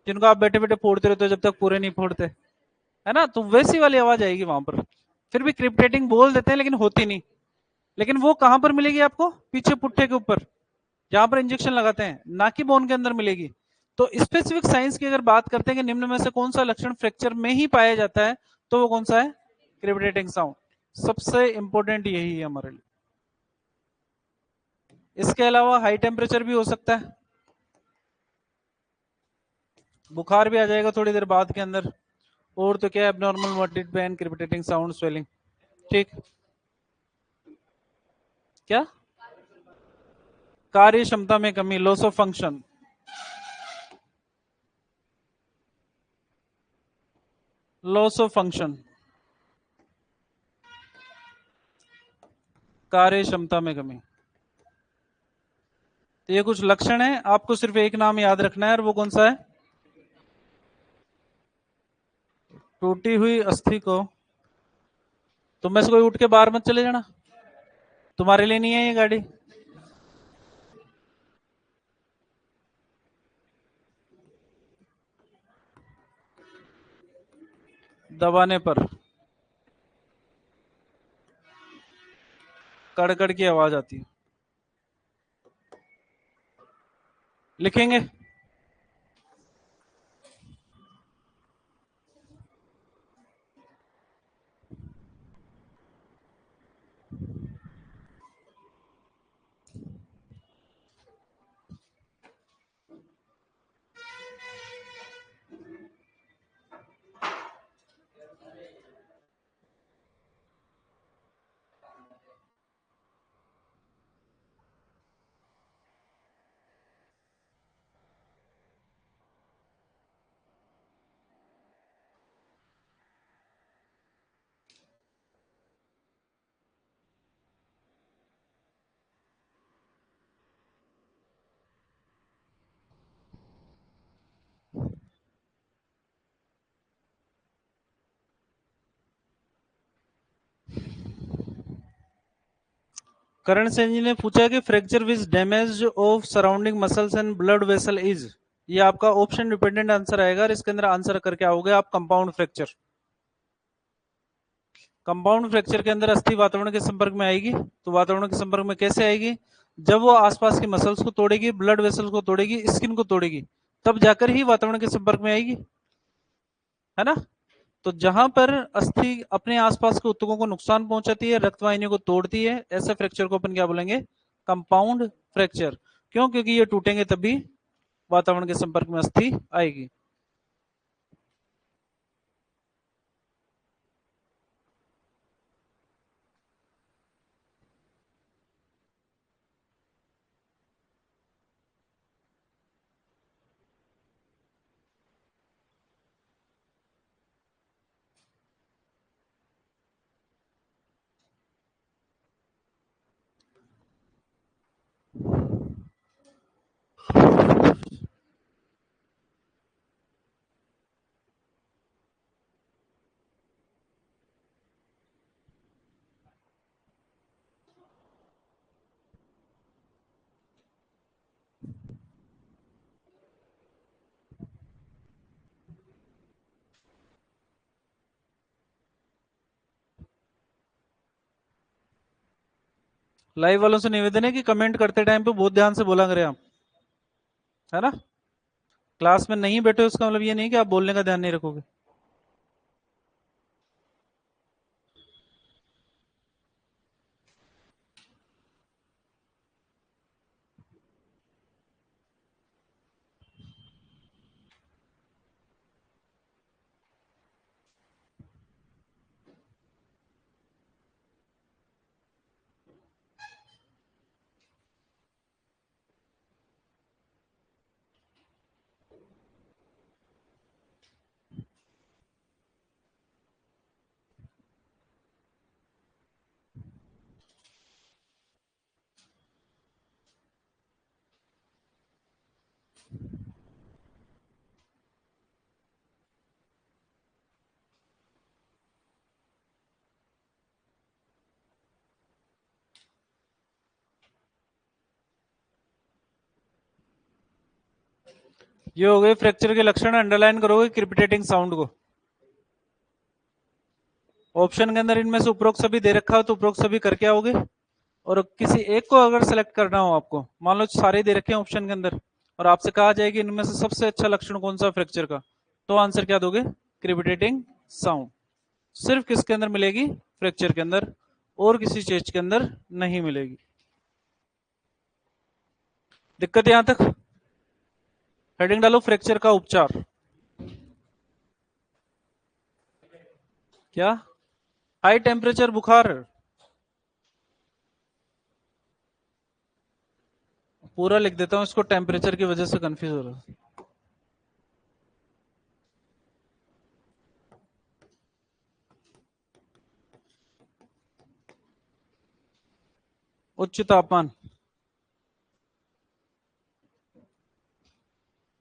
जिनको आप बैठे बैठे फोड़ते रहते हो जब तक पूरे नहीं फोड़ते, है ना? तो वैसी वाली आवाज आएगी वहां पर। फिर भी क्रिप्टेटिंग बोल देते हैं लेकिन होती नहीं। लेकिन वो कहां पर मिलेगी आपको? पीछे पुट्ठे के ऊपर, जहां पर इंजेक्शन लगाते हैं, ना कि बोन के अंदर मिलेगी। तो स्पेसिफिक साइंस की अगर बात करते हैं कि निम्न में से कौन सा लक्षण फ्रैक्चर में ही पाया जाता है, तो वो कौन सा है? क्रिपिटेटिंग साउंड। सबसे इंपॉर्टेंट यही है हमारे लिए। इसके अलावा हाई टेम्परेचर भी हो सकता है, बुखार भी आ जाएगा थोड़ी देर बाद के अंदर, और तो क्या, abnormal motility, pain, crepitating sound, swelling. ठीक। क्या? कार्य क्षमता में कमी, loss of function. Loss of function, कार्य क्षमता में कमी। तो ये कुछ लक्षण है, आपको सिर्फ एक नाम याद रखना है और वो कौन सा है? टूटी हुई अस्थि को, तुम में से कोई उठ के बाहर मत चले जाना, तुम्हारे लिए नहीं है ये गाड़ी। दबाने पर कड़कड़ की आवाज आती है। लिखेंगे? करण सिंह जी ने पूछा कि fracture which damage of surrounding muscles and blood vessel is, ये आपका ऑप्शन डिपेंडेंट आंसर आएगा और इसके अंदर आंसर करके आओगे आप कंपाउंड फ्रैक्चर। कंपाउंड फ्रैक्चर के अंदर अस्थि वातावरण के संपर्क में आएगी, तो वातावरण के संपर्क में कैसे आएगी? जब वो आसपास की मसल्स को तोड़ेगी, ब्लड वेसल्स को तोड़ेगी, स्किन को तोड़ेगी, तब जाकर ही वातावरण के संपर्क में आएगी, है ना? तो जहां पर अस्थि अपने आसपास के ऊतकों को नुकसान पहुंचाती है, रक्त वाहिनियों को तोड़ती है, ऐसे फ्रैक्चर को अपन क्या बोलेंगे? Compound fracture. क्यों? क्योंकि ये टूटेंगे तभी वातावरण के संपर्क में अस्थि आएगी। लाइव वालों से निवेदन है कि कमेंट करते टाइम पे बहुत ध्यान से बोला करें आप, है ना? क्लास में नहीं बैठे उसका मतलब ये नहीं कि आप बोलने का ध्यान नहीं रखोगे। ये हो गए फ्रैक्चर के लक्षण, अंडरलाइन करोगे क्रिपिटेटिंग साउंड को। ऑप्शन के अंदर इनमें से उपरोक्त सभी दे रखा हो तो उपरोक्त सभी करके आओगे, और किसी एक को अगर सेलेक्ट करना हो आपको, मान लो सारे दे रखे हैं ऑप्शन के अंदर, और आपसे कहा जाए कि इनमें से सबसे अच्छा लक्षण कौन सा फ्रैक्चर का, तो आंसर क्या दोगे? क्रिपिटेटिंग साउंड। सिर्फ किसके अंदर मिलेगी? फ्रैक्चर के अंदर, और किसी चीज के अंदर नहीं मिलेगी। दिक्कत यहां तक? हेडिंग डालो फ्रैक्चर का उपचार। क्या? हाई टेम्परेचर बुखार? पूरा लिख देता हूं इसको, टेम्परेचर की वजह से कंफ्यूज हो रहा है। उच्च तापमान,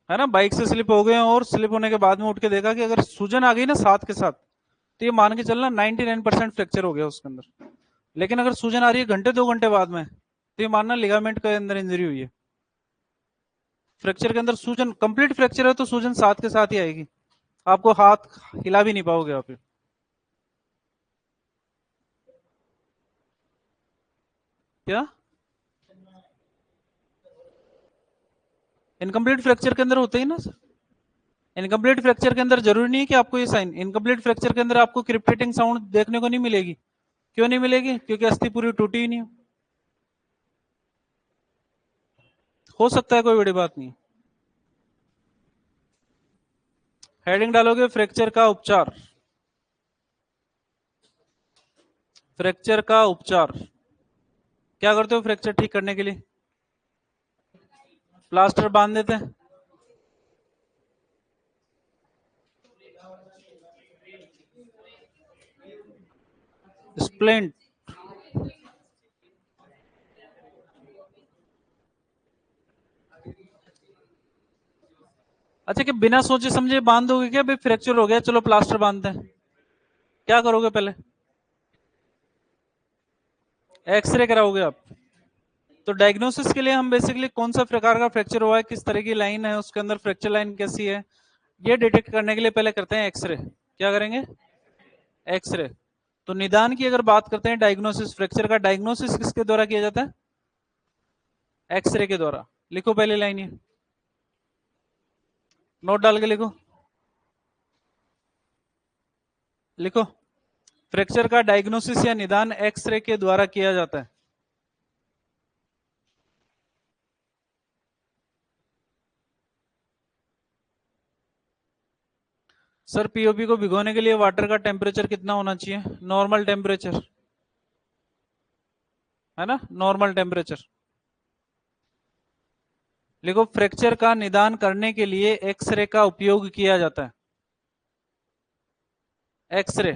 है ना, बाइक से स्लिप हो गए और स्लिप होने के बाद में उठ के देखा कि अगर सूजन आ गई ना साथ के साथ, तो ये मान के चलना 99% फ्रैक्चर हो गया उसके अंदर। लेकिन अगर सूजन आ रही है घंटे 2 घंटे बाद में, तो ये मानना लिगामेंट के अंदर इंजरी हुई है। फ्रैक्चर के अंदर सूजन, कंप्लीट फ्रैक्चर है तो सूजन साथ के साथ ही आएगी, आपको हाथ हिला भी नहीं पाओगे आप। क्या इनकम्प्लीट फ्रैक्चर के अंदर होते ही ना सर, इनकम्प्लीट फ्रैक्चर के अंदर जरूरी नहीं है कि आपको ये साइन, इनकम्प्लीट फ्रैक्चर के अंदर आपको क्रिप्टेटिंग साउंड देखने को नहीं मिलेगी। क्यों नहीं मिलेगी? क्योंकि अस्थि पूरी टूटी ही नहीं हो सकता है, कोई बड़ी बात नहीं। हेडिंग डालोगे फ्रैक्चर का उपचार, फ्रैक्चर का उपचार। क्या करते हो फ्रैक्चर ठीक करने के लिए? प्लास्टर बांध देते हैं, स्प्लिंट, अच्छा कि बिना सोचे समझे बांध दोगे क्या? भाई फ्रैक्चर हो गया चलो प्लास्टर बांधते हैं, क्या करोगे पहले? एक्सरे कराओगे आप। तो डायग्नोसिस के लिए हम बेसिकली कौन सा प्रकार का फ्रैक्चर हुआ है, किस तरह की लाइन है उसके अंदर, फ्रैक्चर लाइन कैसी है, ये डिटेक्ट करने के लिए पहले करते हैं एक्सरे। क्या करेंगे? एक्सरे। तो निदान की अगर बात करते हैं, डायग्नोसिस, फ्रैक्चर का डायग्नोसिस किसके द्वारा किया जाता है? एक्सरे के द्वारा। लिखो पहले लाइन ये, नोट डाल के लिखो, लिखो। फ्रैक्चर का डायग्नोसिस या निदान एक्सरे के द्वारा किया जाता है। सर पीओपी को भिगोने के लिए वाटर का टेम्परेचर कितना होना चाहिए? नॉर्मल टेम्परेचर, है ना, नॉर्मल टेम्परेचर। लिखो फ्रैक्चर का निदान करने के लिए एक्सरे का उपयोग किया जाता है। एक्सरे।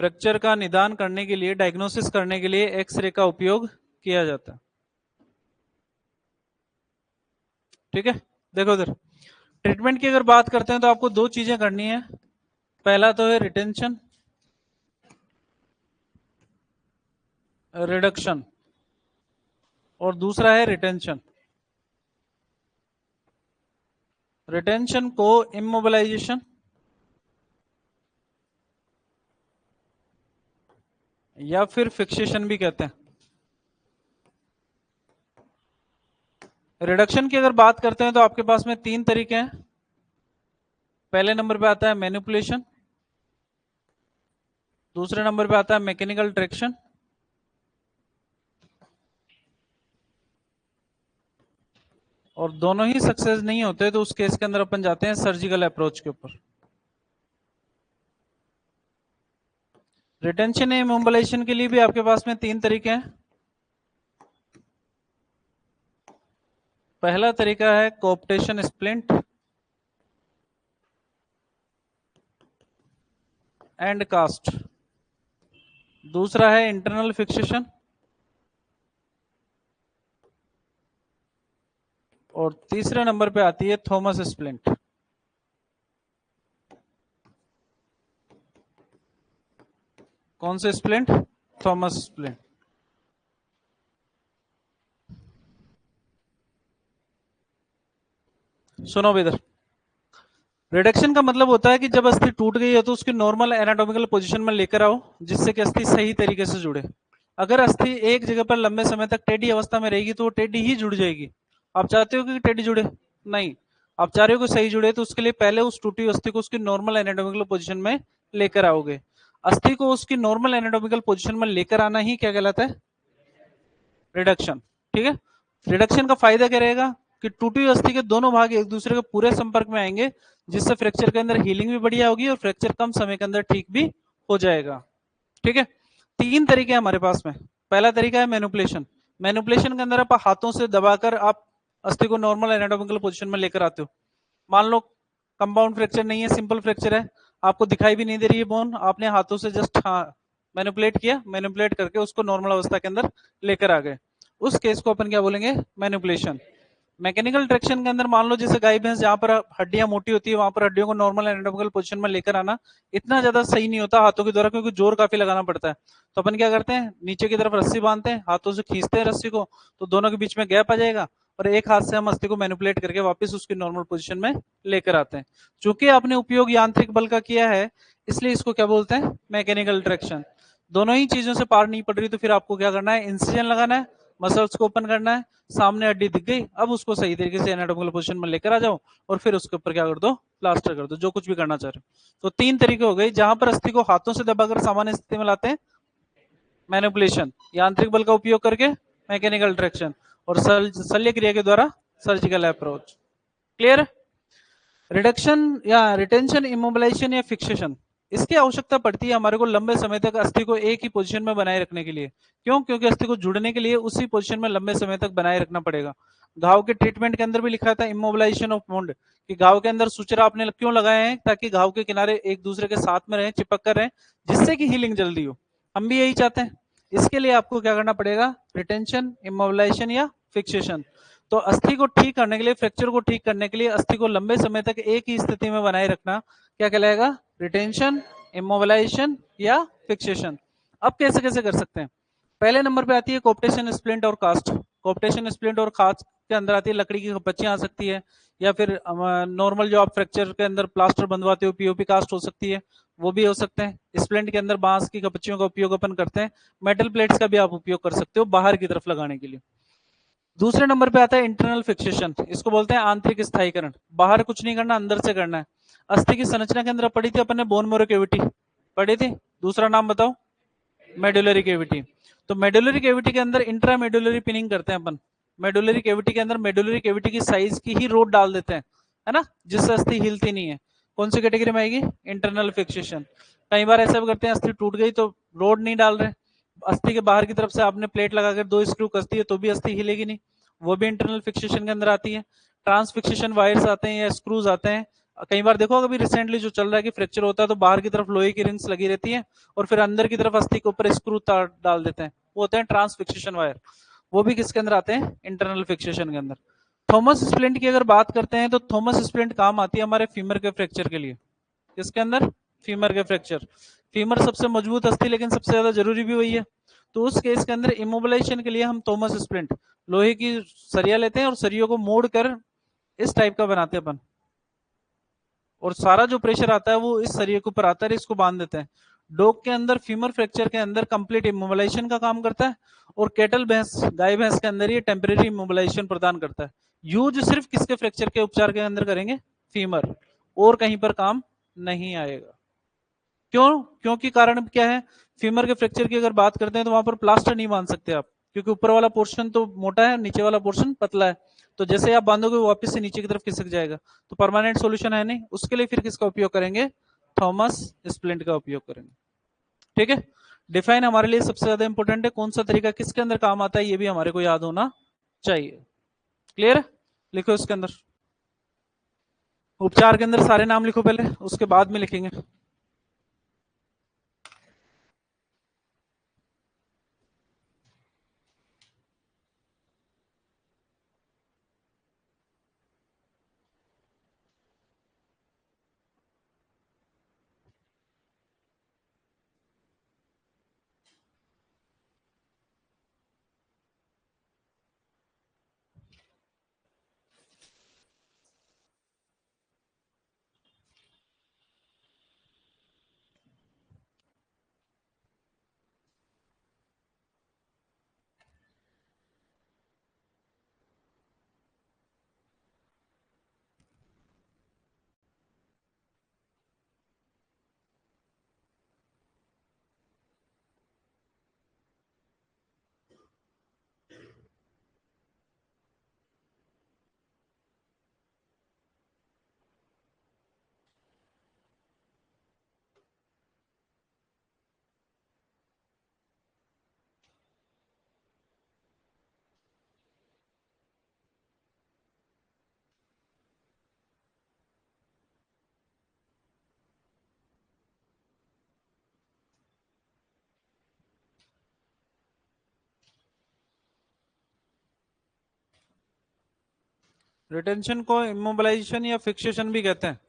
फ्रैक्चर का निदान करने के लिए, डायग्नोसिस करने के लिए एक्सरे का उपयोग किया जाता है। ठीक है, देखो इधर ट्रीटमेंट की अगर बात करते हैं तो आपको दो चीजें करनी है। पहला तो है रिटेंशन, रिडक्शन, और दूसरा है रिटेंशन। रिटेंशन को इमोबिलाइजेशन या फिर फिक्सेशन भी कहते हैं। रिडक्शन की अगर बात करते हैं तो आपके पास में तीन तरीके हैं। पहले नंबर पे आता है मैनिपुलेशन, दूसरे नंबर पे आता है मैकेनिकल ट्रैक्शन, और दोनों ही सक्सेस नहीं होते तो उस केस के अंदर अपन जाते हैं सर्जिकल अप्रोच के ऊपर। रिटेंशन या इमोबिलाइजेशन के लिए भी आपके पास में तीन तरीके हैं। पहला तरीका है कोऑप्टेशन स्प्लिंट एंड कास्ट, दूसरा है इंटरनल फिक्सेशन, और तीसरे नंबर पे आती है थॉमस स्प्लिंट। कौन से स्प्लिंट? Thomas splint. सुनो इधर, रिडक्शन का मतलब होता है कि जब अस्थि टूट गई है तो उसकी नॉर्मल एनाटॉमिकल पोजीशन में लेकर आओ जिससे कि अस्थि सही तरीके से जुड़े। अगर अस्थि एक जगह पर लंबे समय तक टेढ़ी अवस्था में रहेगी तो वो टेढ़ी ही जुड़ जाएगी। आप चाहते हो कि टेढ़ी जुड़े? नहीं, आप चाह रहे हो कि सही जुड़े, तो उसके लिए पहले उस टूटी अस्थि को उसकी नॉर्मल एनाटॉमिकल पोजीशन में लेकर आओगे। अस्थि को उसकी नॉर्मल एनाटॉमिकल पोजीशन में लेकर आना ही क्या कहलाता है? रिडक्शन। ठीक है, रिडक्शन का फायदा क्या रहेगा कि टूटी हुई अस्थि के दोनों भाग एक दूसरे के पूरे संपर्क में आएंगे, जिससे फ्रैक्चर के अंदर हीलिंग भी बढ़िया होगी और फ्रैक्चर कम समय के अंदर ठीक भी हो जाएगा। ठीक है, तीन तरीके हैं हमारे पास में। पहला तरीका है मैनिपुलेशन। मैनिपुलेशन के अंदर आप हाथों से दबाकर आप अस्थि को नॉर्मल एनाटॉमिकल पोजीशन में लेकर आते हो। मान लो कंपाउंड फ्रैक्चर नहीं है, सिंपल फ्रैक्चर है, आपको दिखाई भी नहीं दे रही है बोन, आपने हाथों से जस्ट मैनिपुलेट किया, मैनिपुलेट करके उसको नॉर्मल अवस्था के अंदर लेकर आ गए, उस केस को अपन क्या बोलेंगे, मैनिपुलेशन। मैकेनिकल ट्रैक्शन के अंदर मान लो जैसे गाय भैंस जहां पर हड्डियां मोटी होती है वहां पर हड्डियों को नॉर्मल एनाटॉमिकल पोजीशन में लेकर आना इतना ज्यादा सही नहीं होता हाथों के द्वारा, क्योंकि जोर काफी लगाना पड़ता है। तो अपन क्या करते हैं, नीचे की तरफ रस्सी बांधते हैं, हाथों से खींचते हैं रस्सी को, तो दोनों के बीच में गैप आ जाएगा और एक हाथ से हम अस्थि को मैनिपुलेट करके वापस उसकी नॉर्मल पोजीशन में लेकर आते हैं। चूंकि आपने उपयोग यांत्रिक बल का किया है इसलिए इसको क्या बोलते हैं, मैकेनिकल ट्रैक्शन। दोनों ही चीजों से पार नहीं पड़ रही तो फिर आपको क्या करना है, इंसिजन लगाना है, मसल्स को ओपन करना है, सामने हड्डी दिख गई, अब उसको सही तरीके से एनाटॉमिकल पोजीशन में लेकर आ जाओ और फिर उसके ऊपर क्या कर दो, प्लास्टर कर दो, जो कुछ भी करना चाह रहे हो। तो तीन तरीके हो गए, जहां पर अस्थि को हाथों से दबाकर सामान्य स्थिति में लाते हैं मैनिपुलेशन, यांत्रिक बल का उपयोग करके मैकेनिकल ट्रैक्शन, और शल्य क्रिया के द्वारा सर्जिकल अप्रोच। क्लियर। रिडक्शन या रिटेंशन, इमोबिलाइजेशन या फिक्सेशन, इसकी आवश्यकता पड़ती है हमारे को लंबे समय तक अस्थि को एक ही पोजीशन में बनाए रखने के लिए। क्यों? क्योंकि अस्थि को जुड़ने के लिए उसी पोजीशन में लंबे समय तक बनाए रखना पड़ेगा। घाव के ट्रीटमेंट के अंदर भी लिखा था इमोबिलाइजेशन ऑफ वुंड, कि घाव के अंदर सुचरा आपने क्यों लगाए हैं, ताकि घाव के किनारे एक दूसरे के साथ में रहे, चिपक कर रहे, जिससे कि हीलिंग जल्दी हो। हम भी यही चाहते हैं। इसके लिए आपको क्या करना पड़ेगा, रिटेंशन, इमोबिलाइजेशन या फिक्सेशन। तो अस्थि को ठीक करने के लिए, फ्रैक्चर को ठीक करने के लिए अस्थि को लंबे समय तक एक ही स्थिति में बनाए रखना क्या कहलाएगा, रिटेंशन, इमोबिलाइजेशन या फिक्सेशन। अब कैसे कैसे कर सकते हैं, पहले नंबर पे आती है कोप्टेशन स्प्लिंट और कास्ट। कोप्टेशन स्प्लिंट और कास्ट के अंदर आती है लकड़ी की कपच्चियां आ सकती है, या फिर नॉर्मल जो आप फ्रैक्चर के अंदर प्लास्टर बंधवाते हो पीओपी कास्ट हो सकती है, वो भी हो सकते हैं। स्प्लिंट के अंदर बांस की कपच्चियों का उपयोग अपन करते हैं, मेटल प्लेट्स का भी आप उपयोग कर सकते हो बाहर की तरफ लगाने के लिए। दूसरे नंबर पे आता है इंटरनल फिक्सेशन, इसको बोलते हैं आंतरिक स्थायीकरण। बाहर कुछ नहीं करना, अंदर से करना है। अस्थि की संरचना के अंदर पढ़ी थी अपन ने बोन मैरो कैविटी, पढ़ी थी। दूसरा नाम बताओ, मेडुलरी कैविटी। तो मेडुलरी कैविटी के अंदर इंट्रामेडुलरी पिनिंग करते हैं अपन। मेडुलरी कैविटी के अंदर मेडुलरी कैविटी की साइज की ही रोड डाल देते हैं, है ना, जिससे अस्थि हिलती नहीं है। कौन सी कैटेगरी में आएगी, इंटरनल फिक्सेशन। कई बार ऐसा भी करते हैं, अस्थि टूट गई तो रोड नहीं डाल रहे, अस्थि के बाहर की तरफ से आपने प्लेट लगाकर दो स्क्रू कस दिए तो भी अस्थि हिलेगी नहीं, वो भी इंटरनल फिक्सेशन के अंदर आती है। ट्रांसफिक्सेशन वायर्स आते हैं या स्क्रूज आते हैं। कई बार देखो अभी रिसेंटली जो चल रहा है कि फ्रैक्चर होता है तो बाहर की तरफ लोहे की रिंग्स लगी रहती है और फिर अंदर की तरफ अस्थि के ऊपर स्क्रू तार डाल देते हैं, वो होते हैं ट्रांसफिक्सेशन वायर। वो भी किसके अंदर आते हैं, इंटरनल फिक्सेशन के अंदर। थॉमस स्प्लिंट की अगर बात करते हैं तो थॉमस स्प्लिंट काम आती है हमारे फीमर के फ्रैक्चर के लिए। किसके अंदर, फीमर के फ्रैक्चर। फीमर सबसे मजबूत अस्थि लेकिन सबसे ज्यादा जरूरी भी वही है। तो उस केस के अंदर इमोबिलाइजेशन के लिए हम थॉमस स्प्लिंट, लोहे की सरिया लेते हैं और सरियों को मोड़ कर इस टाइप का बनाते हैं अपन, और सारा जो प्रेशर आता है वो इस सरिये के ऊपर आता है, इसको बांध देते हैं। डॉग के अंदर फीमर फ्रैक्चर के अंदर कंप्लीट इमोबिलाइजेशन का काम करता है, और केटल भैंस, गाय भैंस के अंदर ये टेम्परेरी इमोबिलाइजेशन प्रदान करता है। यूज सिर्फ किसके फ्रैक्चर के उपचार के अंदर करेंगे, फीमर, और कहीं पर काम नहीं आएगा। क्यों? क्योंकि कारण क्या है, फीमर के फ्रैक्चर की अगर बात करते हैं तो वहां पर प्लास्टर नहीं बांध सकते आप, क्योंकि ऊपर वाला पोर्शन तो मोटा है, नीचे वाला पोर्शन पतला है। तो जैसे आप बांधोगे वो वापस से नीचे की तरफ खिसक जाएगा, तो परमानेंट सॉल्यूशन है नहीं। उसके लिए फिर किसका उपयोग करेंगे, थॉमस स्प्लिंट का उपयोग करेंगे। ठीक है। डिफाइन हमारे लिए सबसे ज्यादा इंपॉर्टेंट है, कौन सा तरीका किसके अंदर काम आता है ये भी हमारे को याद होना चाहिए। क्लियर है, लिखो इसके अंदर, उपचार के अंदर सारे नाम लिखो पहले, उसके बाद में लिखेंगे। रिटेंशन को इमोबिलाइजेशन या फिक्सेशन भी कहते हैं।